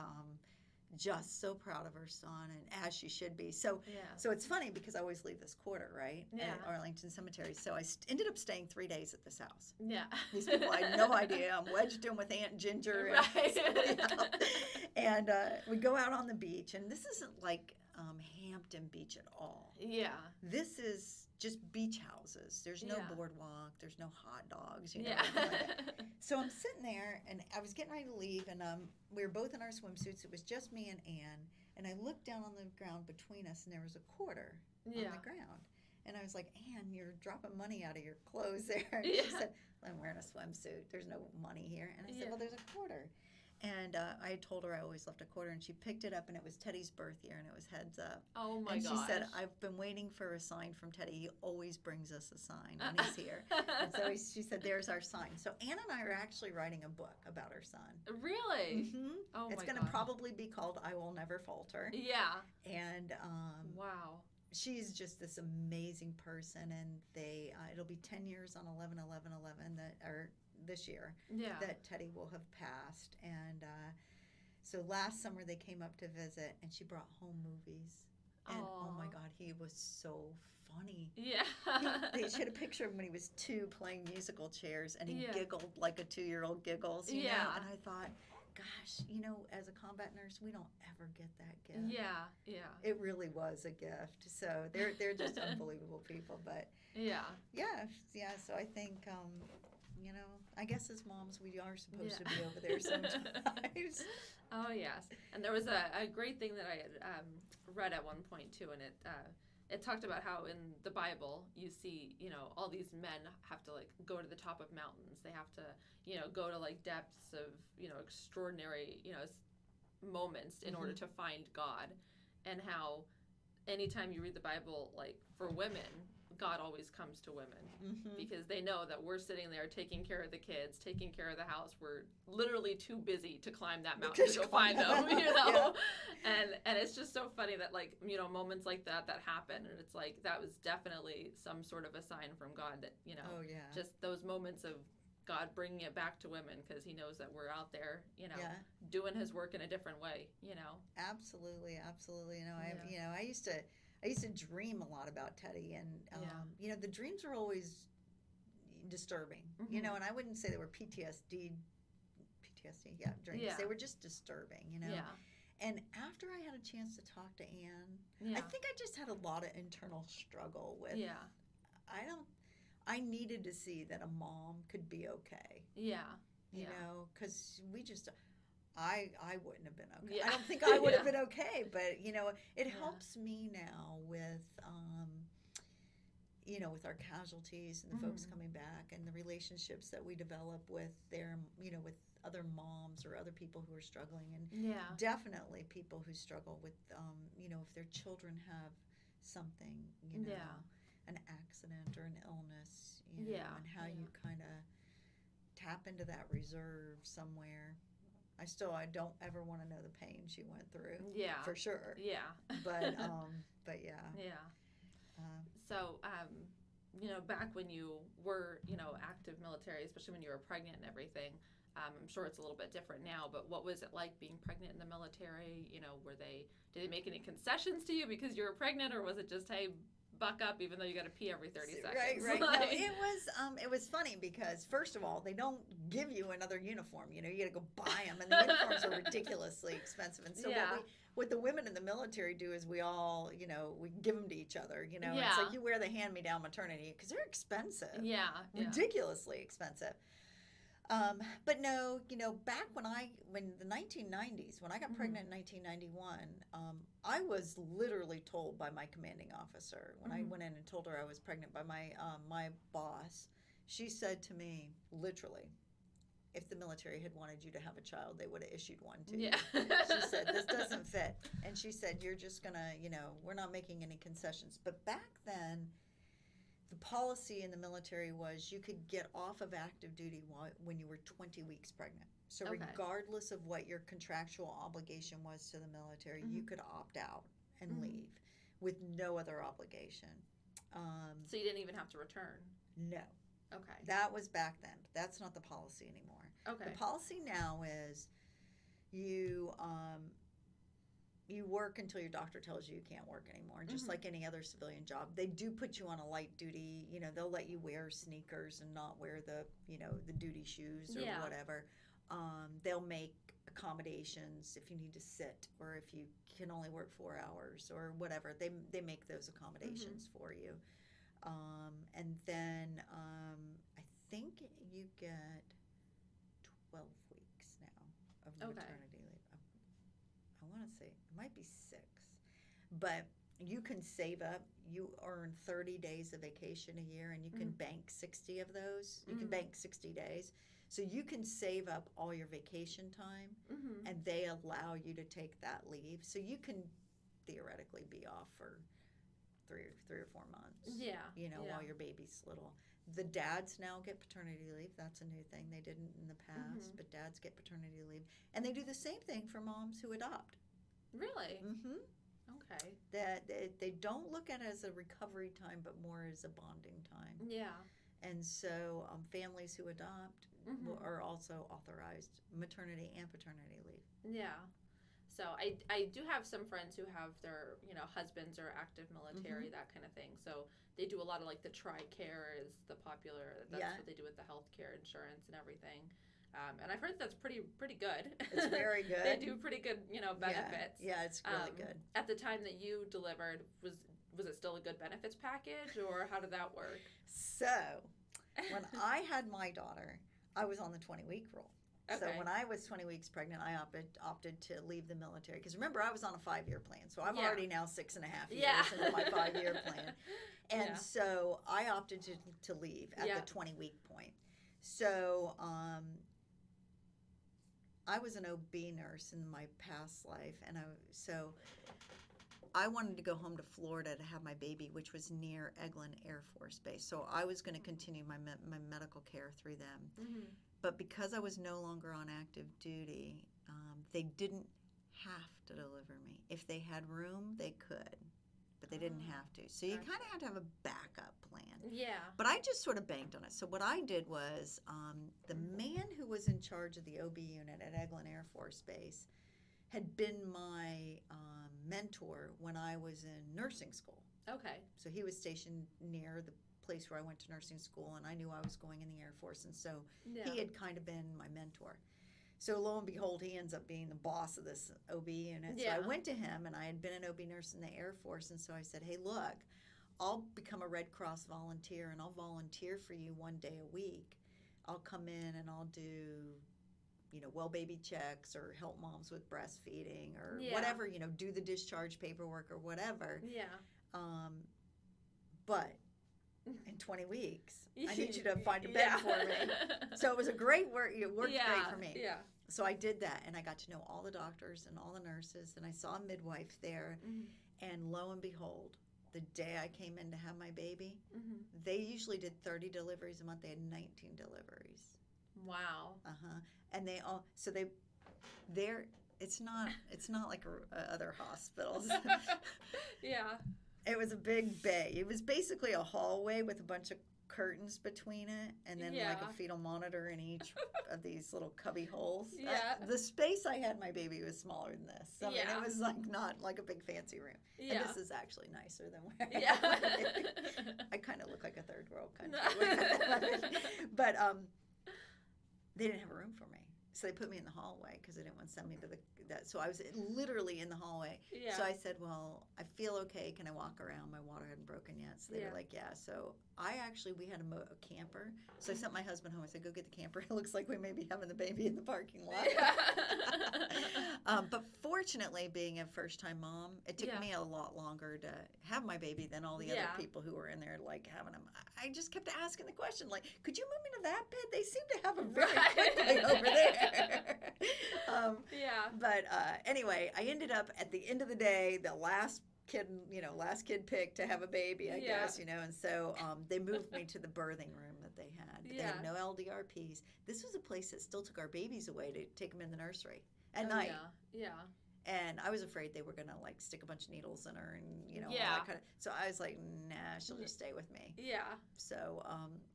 just so proud of her son, and as she should be. So it's funny because I always leave this quarter, right? At Arlington Cemetery. So I ended up staying 3 days at this house. Yeah. These people, I had no idea. I'm wedged in with Aunt Ginger. And we go out on the beach, and this isn't like Hampton Beach at all. Yeah. This is just beach houses. There's no boardwalk. There's no hot dogs. You know, like that. So I'm sitting there, and I was getting ready to leave, and we were both in our swimsuits. It was just me and Anne, and I looked down on the ground between us, and there was a quarter on the ground. And I was like, "Anne, you're dropping money out of your clothes there." And she said, "I'm wearing a swimsuit. There's no money here." And I said, "Well, there's a quarter." And I had told her I always left a quarter, and she picked it up, and it was Teddy's birth year, and it was heads up. Oh, my gosh. And she said, "I've been waiting for a sign from Teddy. He always brings us a sign when he's here." And so she said, "There's our sign." So Anne and I are actually writing a book about her son. Really? Mm-hmm. Oh, it's going to probably be called "I Will Never Falter." Yeah. And wow. She's just this amazing person, and it'll be 10 years on 11/11/11 this year that Teddy will have passed. And so last summer they came up to visit, and she brought home movies. And oh my God, he was so funny. Yeah. She had a picture of him when he was 2 playing musical chairs, and he Yeah. giggled like a 2-year-old giggles, you Yeah. know? And I thought, gosh, you know, as a combat nurse, we don't ever get that gift. Yeah, yeah. It really was a gift. So they're just unbelievable people. But yeah. So I think, you know, I guess as moms, we are supposed to be over there sometimes. Oh, yes. And there was a great thing that I had read at one point, too, and it talked about how in the Bible you see, you know, all these men have to, like, go to the top of mountains. They have to, you know, go to, like, depths of, you know, extraordinary, you know, moments in order to find God. And how anytime you read the Bible, like, for women, God always comes to women because they know that we're sitting there taking care of the kids, taking care of the house. We're literally too busy to climb that mountain to go find them, you know? Yeah. And it's just so funny that, like, you know, moments like that happen. And it's like, that was definitely some sort of a sign from God that, you know, just those moments of God bringing it back to women because he knows that we're out there, you know, doing his work in a different way, you know? Absolutely. You know, I used to dream a lot about Teddy, and you know, the dreams were always disturbing, you know, and I wouldn't say they were PTSD, dreams. Yeah. They were just disturbing, you know. Yeah. And after I had a chance to talk to Anne, I think I just had a lot of internal struggle with. Yeah. I needed to see that a mom could be okay. Yeah. You know, because I wouldn't have been okay. I don't think I would have been okay, but you know, it helps me now with, you know, with our casualties and the folks coming back and the relationships that we develop with their, you know, with other moms or other people who are struggling, and definitely people who struggle with, you know, if their children have something, you know, an accident or an illness, you know, and how you kind of tap into that reserve somewhere. I don't ever want to know the pain she went through. Yeah. For sure. Yeah. But yeah. Yeah. So, you know, back when you were, you know, active military, especially when you were pregnant and everything, I'm sure it's a little bit different now, but what was it like being pregnant in the military? You know, did they make any concessions to you because you were pregnant, or was it just, hey, buck up even though you got to pee every 30 seconds? Right. No, it was funny because, first of all, they don't give you another uniform. You know, you got to go buy them, and the uniforms are ridiculously expensive. And so what the women in the military do is we all, you know, we give them to each other. You know, and it's like you wear the hand-me-down maternity because they're expensive. Ridiculously expensive. But no, you know, back when the 1990s, when I got pregnant in 1991, I was literally told by my commanding officer, when I went in and told her I was pregnant, by my boss, she said to me, literally, if the military had wanted you to have a child, they would have issued one to you. She said, this doesn't fit. And she said, you're just going to, you know, we're not making any concessions. But back then, the policy in the military was you could get off of active duty when you were 20 weeks pregnant. So regardless of what your contractual obligation was to the military, you could opt out and leave with no other obligation. So you didn't even have to return? No. Okay. That was back then. But that's not the policy anymore. Okay. The policy now is you work until your doctor tells you can't work anymore, just like any other civilian job. They do put you on a light duty, you know, they'll let you wear sneakers and not wear the, you know, the duty shoes or whatever. They'll make accommodations if you need to sit or if you can only work 4 hours or whatever. They make those accommodations for you. And then I think you get 12 weeks now of maternity leave. I want to say it might be 6, but you can save up. You earn 30 days of vacation a year, and you can bank 60 of those. You can bank 60 days. So you can save up all your vacation time, and they allow you to take that leave. So you can theoretically be off for three or 4 months. You know, while your baby's little. The dads now get paternity leave. That's a new thing. They didn't in the past, but dads get paternity leave. And they do the same thing for moms who adopt. Really? Okay. That they don't look at it as a recovery time, but more as a bonding time. Yeah. And so families who adopt are also authorized maternity and paternity leave. Yeah. So I do have some friends who have their, husbands are active military, that kind of thing. So they do a lot of like the TRICARE is the popular, that's what they do with the healthcare insurance and everything. And I've heard that's pretty good. It's very good. They do pretty good, benefits. Yeah, it's really good. At the time that you delivered, was it still a good benefits package, or how did that work? So, when I had my daughter, I was on the 20-week rule. Okay. So when I was 20 weeks pregnant, I opted to leave the military. Because remember, I was on a 5-year plan. So I'm already now 6.5 years into my 5-year plan. And so I opted to leave at the 20-week point. So I was an OB nurse in my past life. And I wanted to go home to Florida to have my baby, which was near Eglin Air Force Base. So I was going to continue my medical care through them. Mm-hmm. But because I was no longer on active duty, they didn't have to deliver me. If they had room, they could, but they didn't have to. So you kind of had to have a backup plan. Yeah. But I just sort of banked on it. So what I did was the man who was in charge of the OB unit at Eglin Air Force Base had been my mentor when I was in nursing school. Okay. So he was stationed near the place where I went to nursing school, and I knew I was going in the Air Force, and so he had kind of been my mentor. So lo and behold, he ends up being the boss of this OB unit. So I went to him, and I had been an OB nurse in the Air Force, and so I said, hey, look, I'll become a Red Cross volunteer, and I'll volunteer for you one day a week. I'll come in and I'll do well baby checks or help moms with breastfeeding or whatever, do the discharge paperwork or whatever. Yeah. But in 20 weeks, I need you to find a bed for me. So it was a great work. It worked great for me. Yeah. So I did that, and I got to know all the doctors and all the nurses, and I saw a midwife there. Mm-hmm. And lo and behold, the day I came in to have my baby, they usually did 30 deliveries a month. They had 19 deliveries. Wow. And they all it's not like other hospitals. Yeah. It was a big bay. It was basically a hallway with a bunch of curtains between it, and then like a fetal monitor in each of these little cubby holes. Yeah. The space I had my baby was smaller than this. I mean, it was like not like a big fancy room. Yeah. And this is actually nicer than where I had my baby. I kind of look like a third world country. But they didn't have a room for me. So they put me in the hallway because they didn't want to send me to that. So I was literally in the hallway. Yeah. So I said, well, I feel okay. Can I walk around? My water hadn't broken yet. So they were like, yeah. So we had a camper. So I sent my husband home. I said, go get the camper. It looks like we may be having the baby in the parking lot. Yeah. But fortunately, being a first-time mom, it took me a lot longer to have my baby than all the other people who were in there like having them. I just kept asking the question, like, could you move me to that bed? They seem to have them very quickly over there. But anyway, I ended up at the end of the day, the last kid picked to have a baby, I guess, and so they moved me to the birthing room that they had. But they had no LDRPs. This was a place that still took our babies away to take them in the nursery at night. Yeah. And I was afraid they were going to like stick a bunch of needles in her and, all that kind of. So I was like, nah, she'll just stay with me. Yeah. So,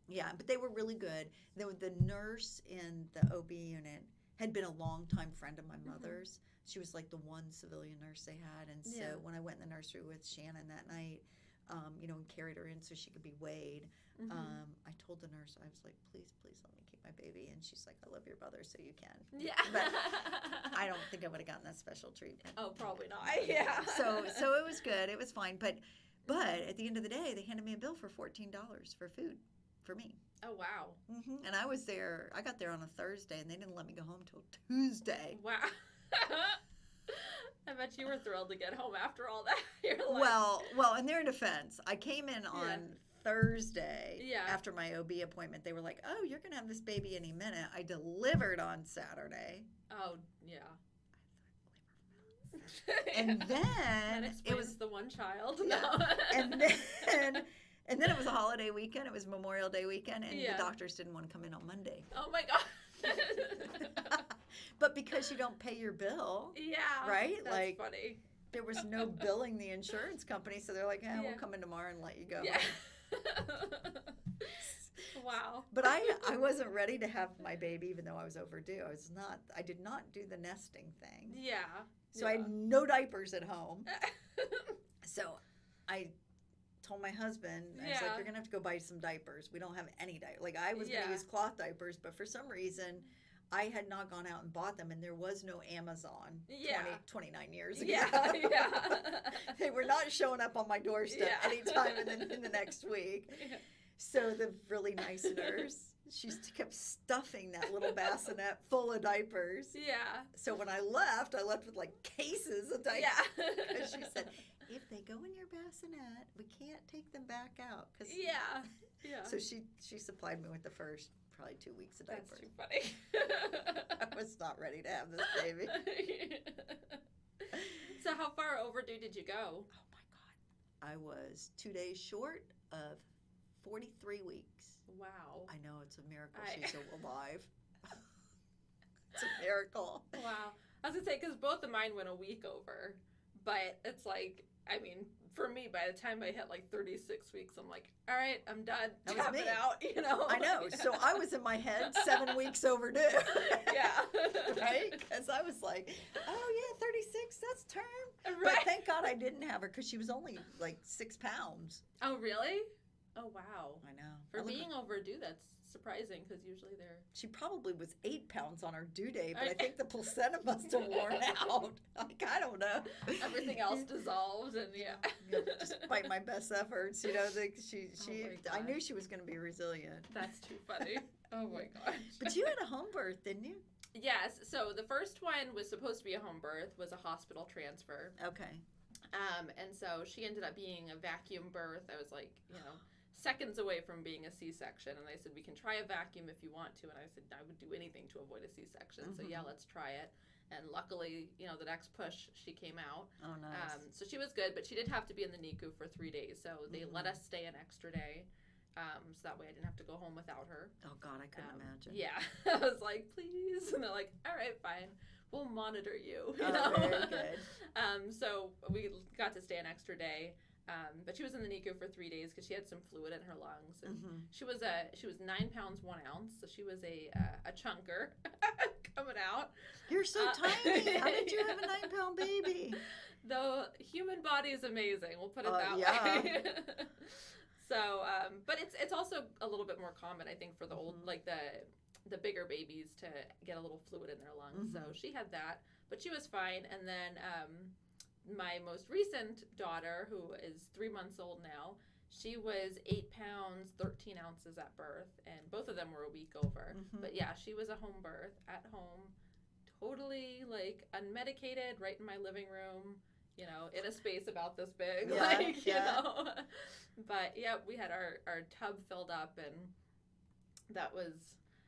but they were really good. The nurse in the OB unit had been a longtime friend of my mother's. She was like the one civilian nurse they had. And so when I went in the nursery with Shannon that night, and carried her in so she could be weighed, I told the nurse, I was like, please let me keep my baby. And she's like, I love your brother, so you can. Yeah. But I don't think I would have gotten that special treatment. Oh, probably not. Yeah. So it was good. It was fine. But at the end of the day, they handed me a bill for $14 for food for me. Oh, wow. And I got there on a Thursday, and they didn't let me go home till Tuesday. Wow. I bet you were thrilled to get home after all that. You're like... Well, in their defense, I came in on Thursday after my OB appointment. They were like, oh, you're going to have this baby any minute. I delivered on Saturday. Oh, yeah. And then it was the one child. Yeah. No. and then it was a holiday weekend. It was Memorial Day weekend, and the doctors didn't want to come in on Monday. Oh my God. But because you don't pay your bill, right? That's like funny. There was no billing the insurance company, so they're like, we'll come in tomorrow and let you go. Yeah. Wow. But I wasn't ready to have my baby, even though I was overdue. I did not do the nesting thing. Yeah. So I had no diapers at home. So I told my husband, I was like, you're going to have to go buy some diapers. We don't have any diapers. Like, I was going to use cloth diapers, but for some reason, I had not gone out and bought them, and there was no Amazon 29 years ago. Yeah. They were not showing up on my doorstep anytime in the next week. Yeah. So the really nice nurse, she kept stuffing that little bassinet full of diapers. Yeah. So when I left with like cases of diapers. Yeah. Because she said, if they go in your bassinet, we can't take them back out. Yeah. So she supplied me with the first probably 2 weeks of diapers. That's too funny. I was not ready to have this baby. So how far overdue did you go? Oh my God. I was 2 days short of 43 weeks. Wow. I know, it's a miracle she's still alive. It's a miracle. Wow. I was going to say, because both of mine went a week over, but it's like, I mean, for me, by the time I hit like 36 weeks, I'm like, all right, I'm done. That was Tap me. it out, you know? I know. So I was in my head 7 weeks overdue. Yeah. Right? Because I was like, oh yeah, 36, that's term. Right. But thank God I didn't have her because she was only like 6 pounds. Oh, really? Oh, wow. I know. For being overdue, that's surprising because usually they're... She probably was 8 pounds on her due date, but I think the placenta must have worn out. Like, I don't know. Everything else dissolved and Despite my best efforts, you know, I knew she was going to be resilient. That's too funny. Oh my gosh. But you had a home birth, didn't you? Yes. So the first one was supposed to be a home birth, was a hospital transfer. Okay. And so she ended up being a vacuum birth. I was like, seconds away from being a C-section, and they said, we can try a vacuum if you want to, and I said, I would do anything to avoid a C-section. So yeah, let's try it. And luckily, the next push, she came out. Oh, nice. So she was good, but she did have to be in the NICU for 3 days. So they let us stay an extra day. So that way I didn't have to go home without her. Oh God, I couldn't imagine. Yeah. I was like, please. And they're like, all right, fine. We'll monitor you. Very good. So we got to stay an extra day. But she was in the NICU for 3 days because she had some fluid in her lungs, and she was 9 pounds 1 ounce, so she was a chunker coming out. You're so tiny. How did you have a 9-pound baby? The human body is amazing. We'll put it that way. So, but it's also a little bit more common, I think, for the old the bigger babies to get a little fluid in their lungs. So she had that, but she was fine, and then. My most recent daughter, who is 3 months old now, she was 8 pounds, 13 ounces at birth, and both of them were a week over. But yeah, she was a home birth at home, totally like unmedicated, right in my living room, in a space about this big, But yeah, we had our tub filled up, and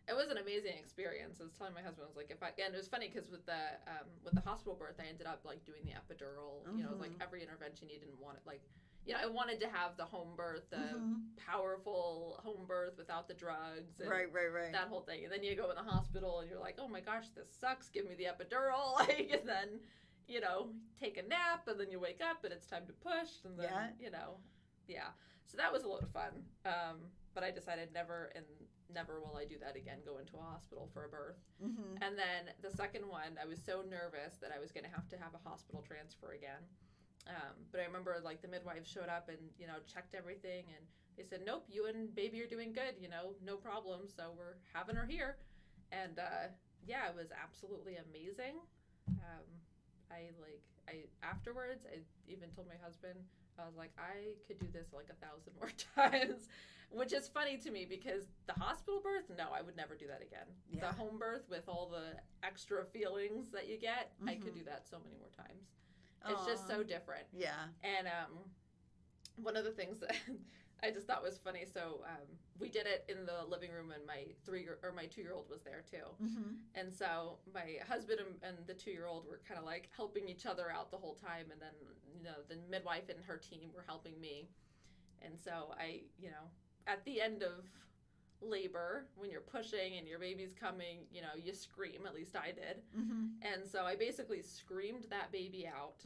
it was an amazing experience. I was telling my husband, I was like, and it was funny because with the hospital birth, I ended up like doing the epidural. It was like every intervention you didn't want it. Like, I wanted to have the home birth, the powerful home birth without the drugs, and right, that whole thing. And then you go in the hospital and you're like, oh my gosh, this sucks. Give me the epidural, and then take a nap, and then you wake up and it's time to push, and then So that was a lot of fun. But I decided never will I do that again, go into a hospital for a birth. And then the second one, I was so nervous that I was going to have a hospital transfer again. But I remember like the midwife showed up and, checked everything, and they said, nope, you and baby are doing good, no problem. So we're having her here. And it was absolutely amazing. Afterwards, I even told my husband, I was like, I could do this like 1,000 more times, which is funny to me because the hospital birth, no, I would never do that again. Yeah. The home birth with all the extra feelings that you get, I could do that so many more times. It's just so different. Yeah. And one of the things that I just thought was funny, so we did it in the living room, and my 2-year-old was there too. And so my husband and the 2-year-old were kind of like helping each other out the whole time, and then the midwife and her team were helping me. And so I, at the end of labor, when you're pushing and your baby's coming, you scream, at least I did. And so I basically screamed that baby out.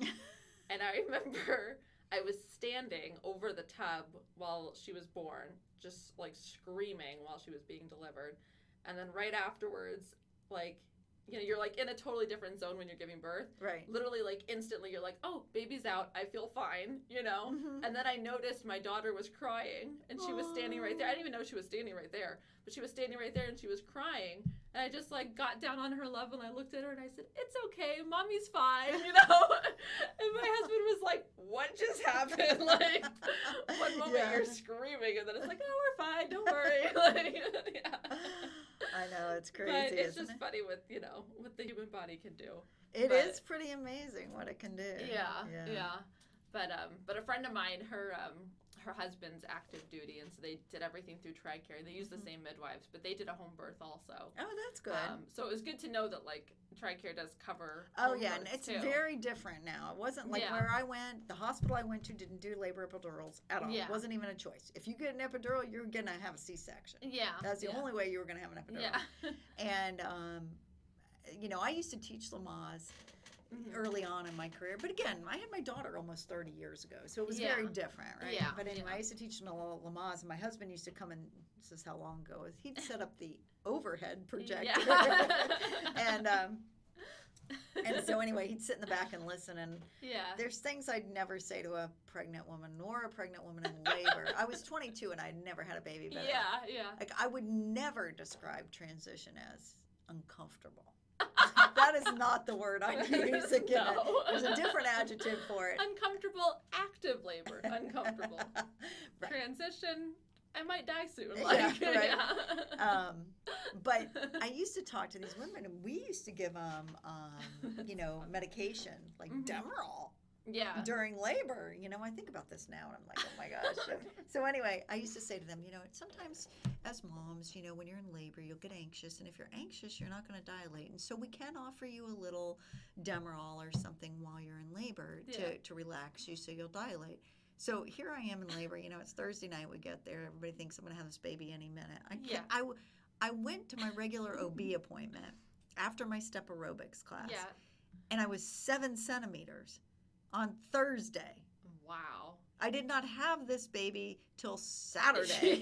And I remember I was standing over the tub while she was born, just like screaming while she was being delivered. And then right afterwards, like, you know, you're like in a totally different zone when you're giving birth. Right. Literally, like instantly, you're like, oh, baby's out. I feel fine, you know? Mm-hmm. And then I noticed my daughter was crying and she was standing right there. I didn't even know she was standing right there, but she was standing right there and she was crying. And I just like got down on her level and I looked at her and I said, it's okay. Mommy's fine, you know? And my husband was like, what just happened? Like, one moment you're screaming and then it's like, oh, we're fine. Don't worry. Like, yeah. I know, it's crazy, but it's isn't just it? funny what, you know, what the human body can do. It is pretty amazing what it can do. Yeah. But a friend of mine, her husband's active duty, and so they did everything through TRICARE. They use the same midwives, but they did a home birth also. Oh, that's good. So it was good to know that like TRICARE does cover. Oh home yeah, and births, it's too. very different now. It wasn't like where I went. The hospital I went to didn't do labor epidurals at all. Yeah. It wasn't even a choice. If you get an epidural, you're gonna have a C-section. Yeah. That's the only way you were gonna have an epidural. Yeah. And you know, I used to teach Lamaze early on in my career, but again, I had my daughter almost 30 years ago, so it was very different, right? Yeah. But anyway, I used to teach Lamaze, and my husband used to come and, this is how long ago, he'd set up the overhead projector. and so anyway, he'd sit in the back and listen, and there's things I'd never say to a pregnant woman nor a pregnant woman in labor. I was 22 and I'd never had a baby, but like I would never describe transition as uncomfortable. That is not the word I use again. No. There's a different adjective for it. Uncomfortable, active labor. Uncomfortable. Right. Transition, I might die soon. Like, but I used to talk to these women, and we used to give them, you know, medication, like Demerol. During labor, you know, I think about this now and I'm like, oh my gosh. So anyway, I used to say to them, you know, sometimes as moms, you know, when you're in labor, you'll get anxious, and if you're anxious, you're not going to dilate, and so we can offer you a little Demerol or something while you're in labor to relax you so you'll dilate. So here I am in labor, you know, it's Thursday night, we get there, everybody thinks I'm going to have this baby any minute. I went to my regular OB appointment after my step aerobics class, and I was 7 centimeters. On Thursday. Wow. I did not have this baby till Saturday.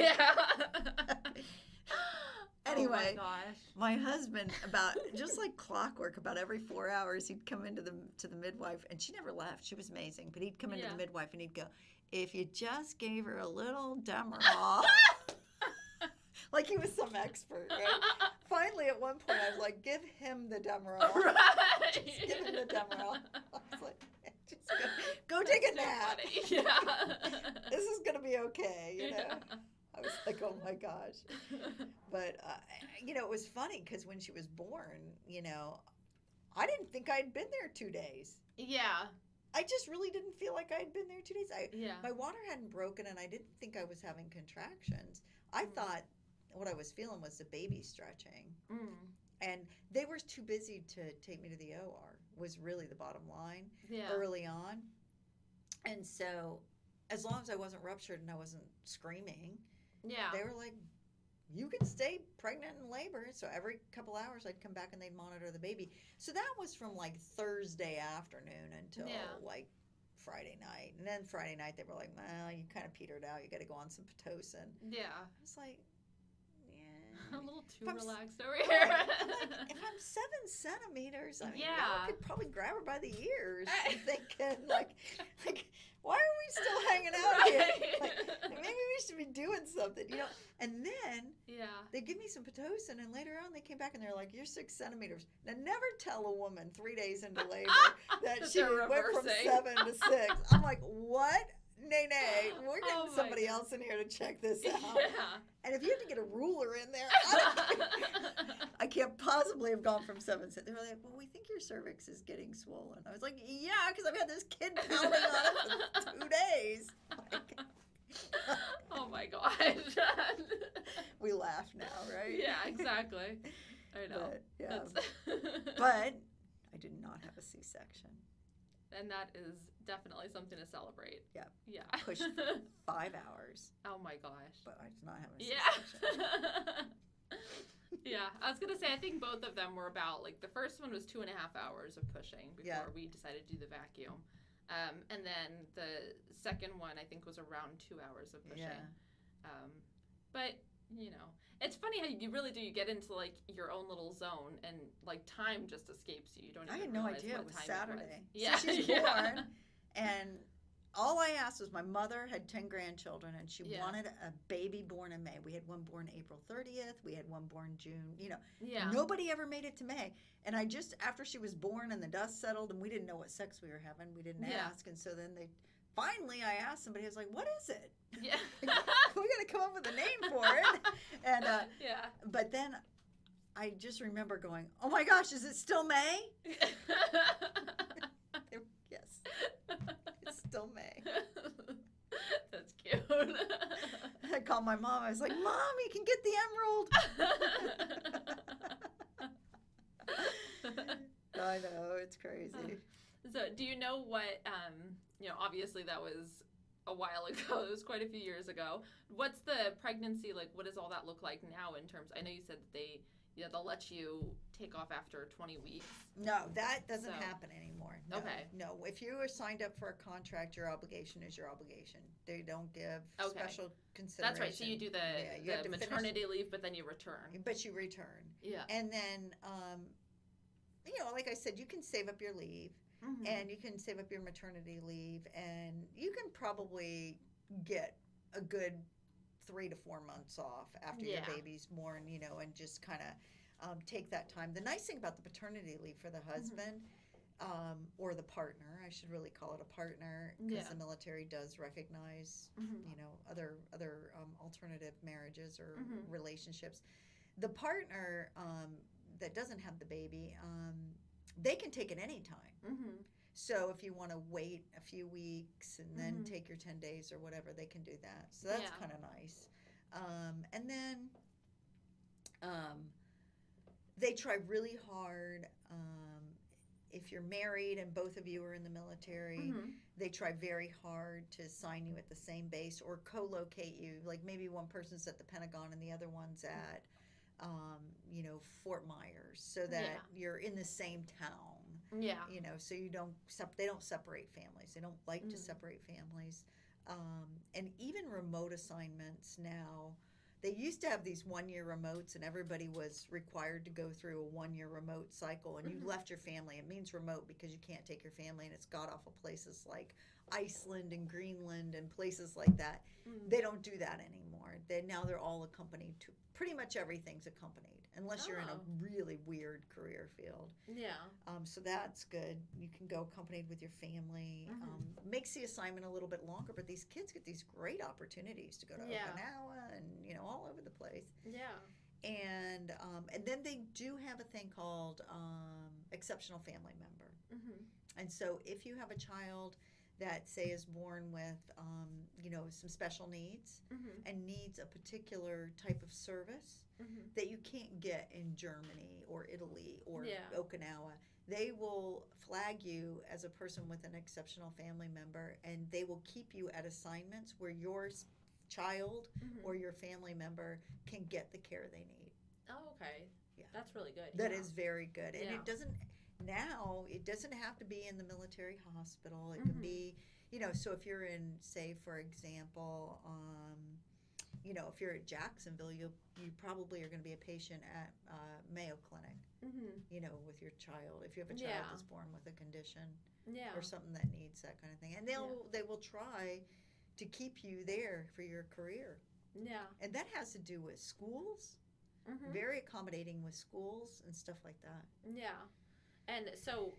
Anyway, oh my gosh. My husband, about just like clockwork, about every 4 hours, he'd come into the midwife, and she never left. She was amazing, but he'd come into the midwife and he'd go, "If you just gave her a little Demerol." Like he was some expert, right? Finally, at one point, I was like, "Give him the Demerol." Right. Just give him the Demerol. I was like, just go take a nap. This is going to be okay, you know? I was like, oh my gosh. But, you know, it was funny because when she was born, you know, I didn't think I'd been there 2 days. I just really didn't feel like I'd been there 2 days. My water hadn't broken, and I didn't think I was having contractions. I thought what I was feeling was the baby stretching. And they were too busy to take me to the OR, was really the bottom line early on. And so as long as I wasn't ruptured and I wasn't screaming, they were like, you can stay pregnant in labor. So every couple hours I'd come back and they'd monitor the baby. So that was from like Thursday afternoon until like Friday night. And then Friday night they were like, well, you kind of petered out. You got to go on some Pitocin. I was like, a little too relaxed over here. Like, if I'm 7 centimeters, I mean, I could probably grab her by the ears. I'm thinking, like, why are we still hanging out here? Like, maybe we should be doing something, you know? And then they give me some Pitocin, and later on they came back and they're like, you're 6 centimeters. Now, never tell a woman 3 days into labor that she went from 7 to 6. I'm like, what? Nay, we're getting somebody else in here to check this out. And if you have to get a ruler in there, I can't possibly have gone from 7 to 6. They were like, well, we think your cervix is getting swollen. I was like, yeah, because I've had this kid pounding on it for 2 days. Like, oh my gosh. We laugh now, right? Yeah, exactly. I know. But I did not have a C-section. And that is definitely something to celebrate. Yeah. Pushed for 5 hours. Oh my gosh. But I did not have a C-section. I was going to say, I think both of them were about, like, the first one was 2.5 hours of pushing before we decided to do the vacuum. And then the second one, I think, was around 2 hours of pushing. Yeah. But, it's funny how you really do. You get into, like, your own little zone, and, like, time just escapes you. You don't even I had no realize idea what it was time Saturday. It was. Yeah. So she's born, and all I asked was my mother had 10 grandchildren, and she wanted a baby born in May. We had one born April 30th. We had one born June. Yeah. Nobody ever made it to May. And I just, after she was born and the dust settled, and we didn't know what sex we were having, we didn't ask. And so then finally I asked somebody, I was like, what is it? Yeah. We got to come up with a name for it. And, yeah. But then I just remember going, oh my gosh, is it still May? Yes. It's still May. That's cute. I called my mom. I was like, Mom, you can get the emerald. I know, it's crazy. So do you know what, obviously that was a while ago. It was quite a few years ago. What's the pregnancy like? What does all that look like now in terms, I know you said that they'll let you take off after 20 weeks. No, that doesn't happen anymore. No, okay. No, if you are signed up for a contract, your obligation is your obligation. They don't give special consideration. That's right. So you do the maternity leave, but then you return. But you return. Yeah. And then, like I said, you can save up your leave. Mm-hmm. And you can save up your maternity leave, and you can probably get a good 3 to 4 months off after your baby's born, and just kind of take that time. The nice thing about the paternity leave for the husband or the partner, I should really call it a partner, because the military does recognize, other alternative marriages or relationships. The partner that doesn't have the baby, they can take it anytime. Mm-hmm. So if you want to wait a few weeks and then take your 10 days or whatever, they can do that. So that's kind of nice. And then they try really hard. If you're married and both of you are in the military, they try very hard to assign you at the same base or co-locate you. Like maybe one person's at the Pentagon and the other one's at Fort Myers, so that you're in the same town. Yeah. So they don't separate families. They don't like to separate families. And even remote assignments now, they used to have these 1-year remotes, and everybody was required to go through a 1-year remote cycle, and you left your family. It means remote because you can't take your family, and it's god awful places like Iceland and Greenland and places like that. They don't do that anymore. Now they're all accompanied to pretty much everything's accompanied, unless you're in a really weird career field. Yeah. So that's good. You can go accompanied with your family. Makes the assignment a little bit longer, but these kids get these great opportunities to go to Okinawa and all over the place. Yeah. And then they do have a thing called exceptional family member. And so if you have a child that, say, is born with, some special needs and needs a particular type of service that you can't get in Germany or Italy or Okinawa, they will flag you as a person with an exceptional family member, and they will keep you at assignments where your child or your family member can get the care they need. Oh, okay. Yeah. That's really good. That is very good. And it doesn't have to be in the military hospital. It can be, so if you're in, say, for example, if you're at Jacksonville, you probably are going to be a patient at Mayo Clinic, with your child. If you have a child that's born with a condition or something that needs that kind of thing. And they will try to keep you there for your career. Yeah. And that has to do with schools, very accommodating with schools and stuff like that. Yeah. And so,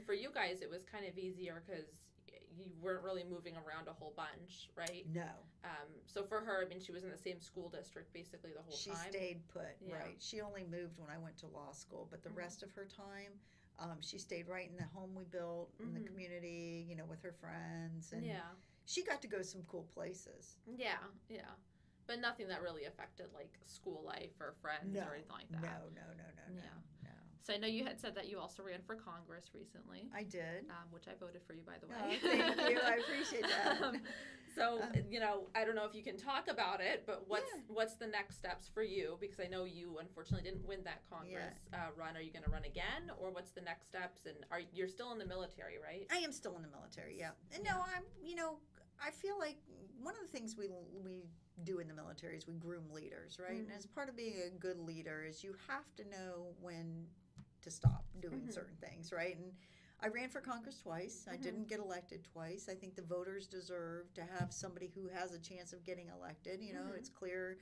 for you guys, it was kind of easier because you weren't really moving around a whole bunch, right? No. So for her, she was in the same school district basically the whole time. She stayed put, right. She only moved when I went to law school, but the rest of her time, she stayed right in the home we built, in the community, with her friends. And she got to go some cool places. Yeah, yeah. But nothing that really affected, like, school life or friends or anything like that. No. So I know you had said that you also ran for Congress recently. I did. Which I voted for you, by the way. Oh, thank you. I appreciate that. So, I don't know if you can talk about it, but what's the next steps for you? Because I know you unfortunately didn't win that Congress run. Are you going to run again, or what's the next steps? And you're still in the military, right? I am still in the military. Yeah. And no, I feel like one of the things we do in the military is we groom leaders, right? And as part of being a good leader is you have to know when to stop doing certain things, right? And I ran for Congress twice. I didn't get elected twice. I think the voters deserve to have somebody who has a chance of getting elected. It's clear,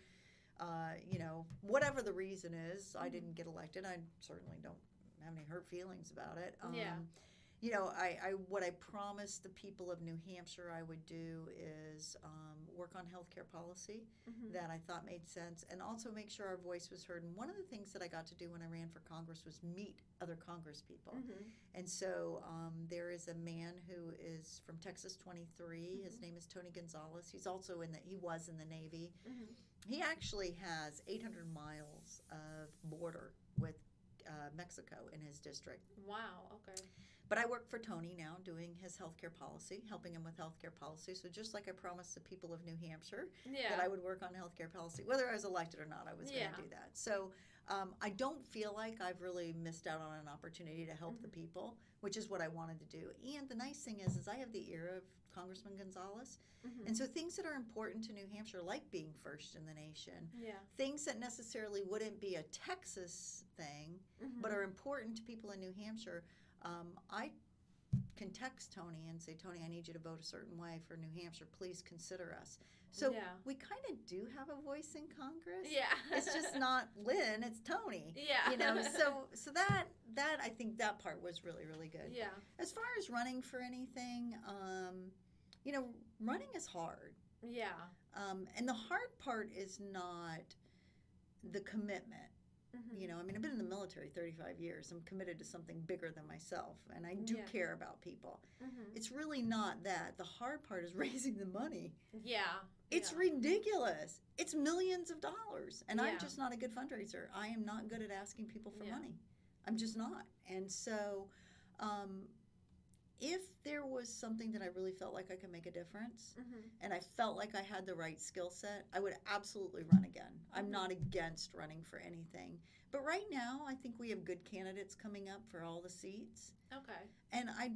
whatever the reason is, I didn't get elected. I certainly don't have any hurt feelings about it. What I promised the people of New Hampshire I would do is work on healthcare policy that I thought made sense, and also make sure our voice was heard. And one of the things that I got to do when I ran for Congress was meet other Congress people. And so there is a man who is from Texas 23. His name is Tony Gonzalez. He's also he was in the Navy. He actually has 800 miles of border with Mexico in his district. Wow, okay. But I work for Tony now doing his healthcare policy, helping him with healthcare policy. So just like I promised the people of New Hampshire that I would work on healthcare policy, whether I was elected or not, I was going to do that. So I don't feel like I've really missed out on an opportunity to help the people, which is what I wanted to do. And the nice thing is I have the ear of Congressman Gonzalez. And so things that are important to New Hampshire, like being first in the nation, things that necessarily wouldn't be a Texas thing, but are important to people in New Hampshire, I can text Tony and say, Tony, I need you to vote a certain way for New Hampshire. Please consider us. So we kind of do have a voice in Congress. It's just not Lynne, it's Tony. So that I think that part was really, really good. As far as running for anything, running is hard. And the hard part is not the commitment. I've been in the military 35 years. I'm committed to something bigger than myself, and I do care about people. It's really not that. The hard part is raising the money. It's ridiculous. It's millions of dollars, and I'm just not a good fundraiser. I am not good at asking people for money. I'm just not. And so if there was something that I really felt like I could make a difference, and I felt like I had the right skill set, I would absolutely run again. I'm not against running for anything. But right now, I think we have good candidates coming up for all the seats. Okay. And I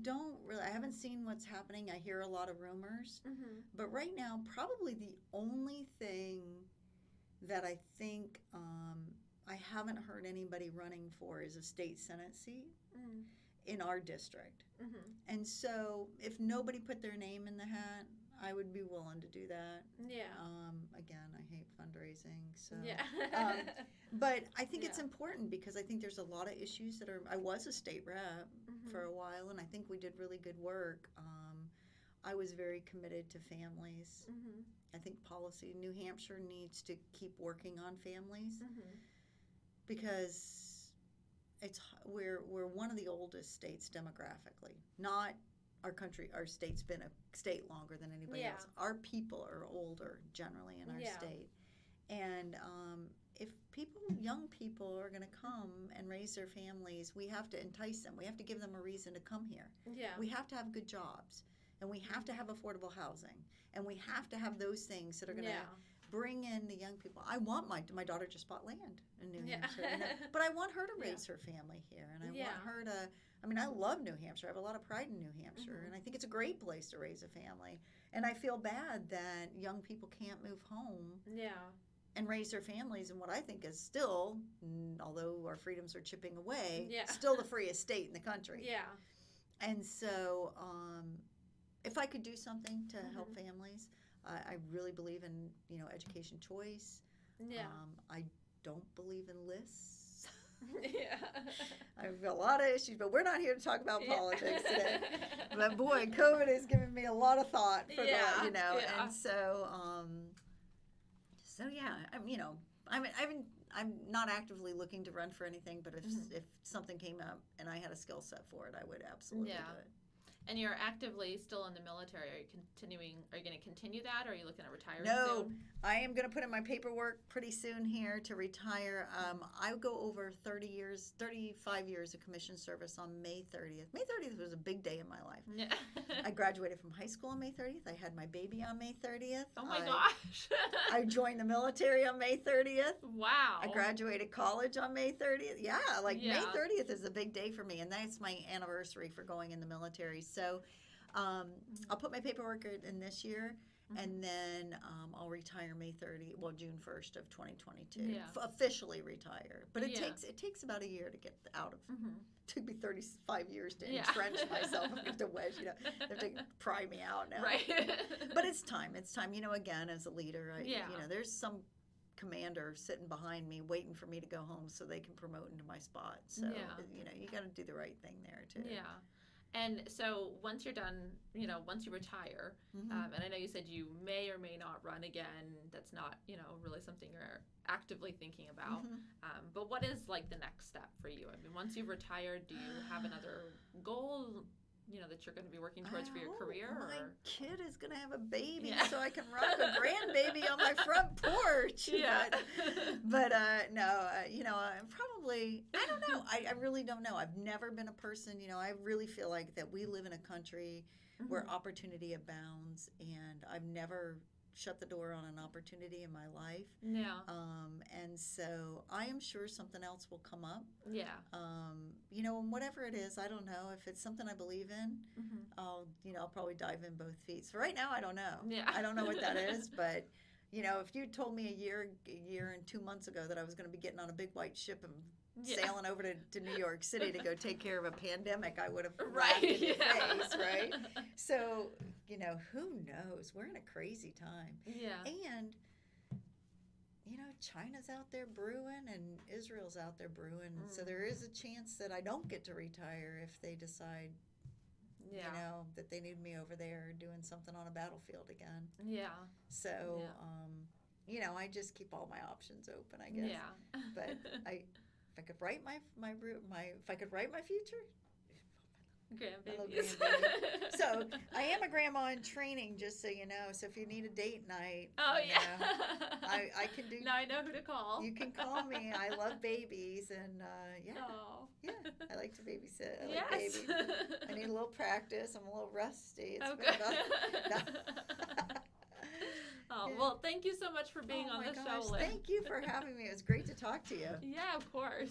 haven't seen what's happening. I hear a lot of rumors. But right now, probably the only thing that I think I haven't heard anybody running for is a state Senate seat in our district. And so if nobody put their name in the hat, I would be willing to do that. Again, I hate fundraising. So. But I think it's important because I think there's a lot of issues I was a state rep for a while, and I think we did really good work. I was very committed to families. I think policy, New Hampshire needs to keep working on families because we're one of the oldest states demographically. Not our state's been a state longer than anybody else. Our people are older generally in our state. And if young people are going to come and raise their families, we have to entice them. We have to give them a reason to come here. We have to have good jobs, and we have to have affordable housing, and we have to have those things that are going to bring in the young people. I want my daughter just bought land in New Hampshire, but I want her to raise her family here, and I want her to. I love New Hampshire. I have a lot of pride in New Hampshire, and I think it's a great place to raise a family. And I feel bad that young people can't move home and raise their families in what I think is still, although our freedoms are chipping away, still the freest state in the country. And so if I could do something to help families, I really believe in education choice. I don't believe in lists. I have a lot of issues, but we're not here to talk about politics today. But boy, COVID has given me a lot of thought for that, And so, I'm not actively looking to run for anything, but if something came up and I had a skill set for it, I would absolutely do it. And you're actively still in the military. Are you going to continue that, or are you looking at retiring No, soon? I am going to put in my paperwork pretty soon here to retire. I go over 35 years of commission service on May 30th. May 30th was a big day in my life. Yeah. I graduated from high school on May 30th. I had my baby on May 30th. Oh my gosh. I joined the military on May 30th. Wow. I graduated college on May 30th. Yeah, May Yeah. 30th is a big day for me, and that's my anniversary for going in the military. So I'll put my paperwork in this year, and then I'll retire June 1st of 2022. Yeah. Officially retire. But it Yeah. takes about a year to get out of. It took me 35 years to Yeah. entrench myself. I have to wedge, they have to pry me out now. Right. But it's time. It's time. Again, as a leader, Yeah. There's some commander sitting behind me waiting for me to go home so they can promote into my spot. So, Yeah. you got to do the right thing there too. Yeah. And so once you're done, once you retire, and I know you said you may or may not run again. That's not, really something you're actively thinking about. But what is like the next step for you? I mean, once you've retired, do you have another goal, that you're going to be working towards for your career? My Or? kid is going to have a baby, Yeah. so I can rock a grandbaby on my front porch. Yeah. But no, I'm probably, I don't know. I really don't know. I've never been a person, I really feel like that we live in a country where opportunity abounds, and I've never shut the door on an opportunity in my life. Yeah. And so I am sure something else will come up. Yeah. And whatever it is, I don't know. If it's something I believe in, I'll probably dive in both feet. So right now, I don't know. Yeah. I don't know what that is, but if you told me a year and 2 months ago that I was going to be getting on a big white ship and sailing over to New York City to go take care of a pandemic, I would have laughed in your face, right? So, who knows? We're in a crazy time. Yeah. And, China's out there brewing and Israel's out there brewing. So there is a chance that I don't get to retire if they decide, that they need me over there doing something on a battlefield again. Yeah. So, I just keep all my options open, I guess. Yeah. But if I could write if I could write my future, Grandbabies. So I am a grandma in training, just so you know. So if you need a date night, Oh yeah. I can do. Now I know who to call. You can call me. I love babies, and Oh. I like to babysit. I like Yes. babies. I need a little practice. I'm a little rusty. It's Oh, been good. about. Oh, well, thank you so much for being on the show, Lynne. Thank you for having me. It was great to talk to you. Yeah, of course.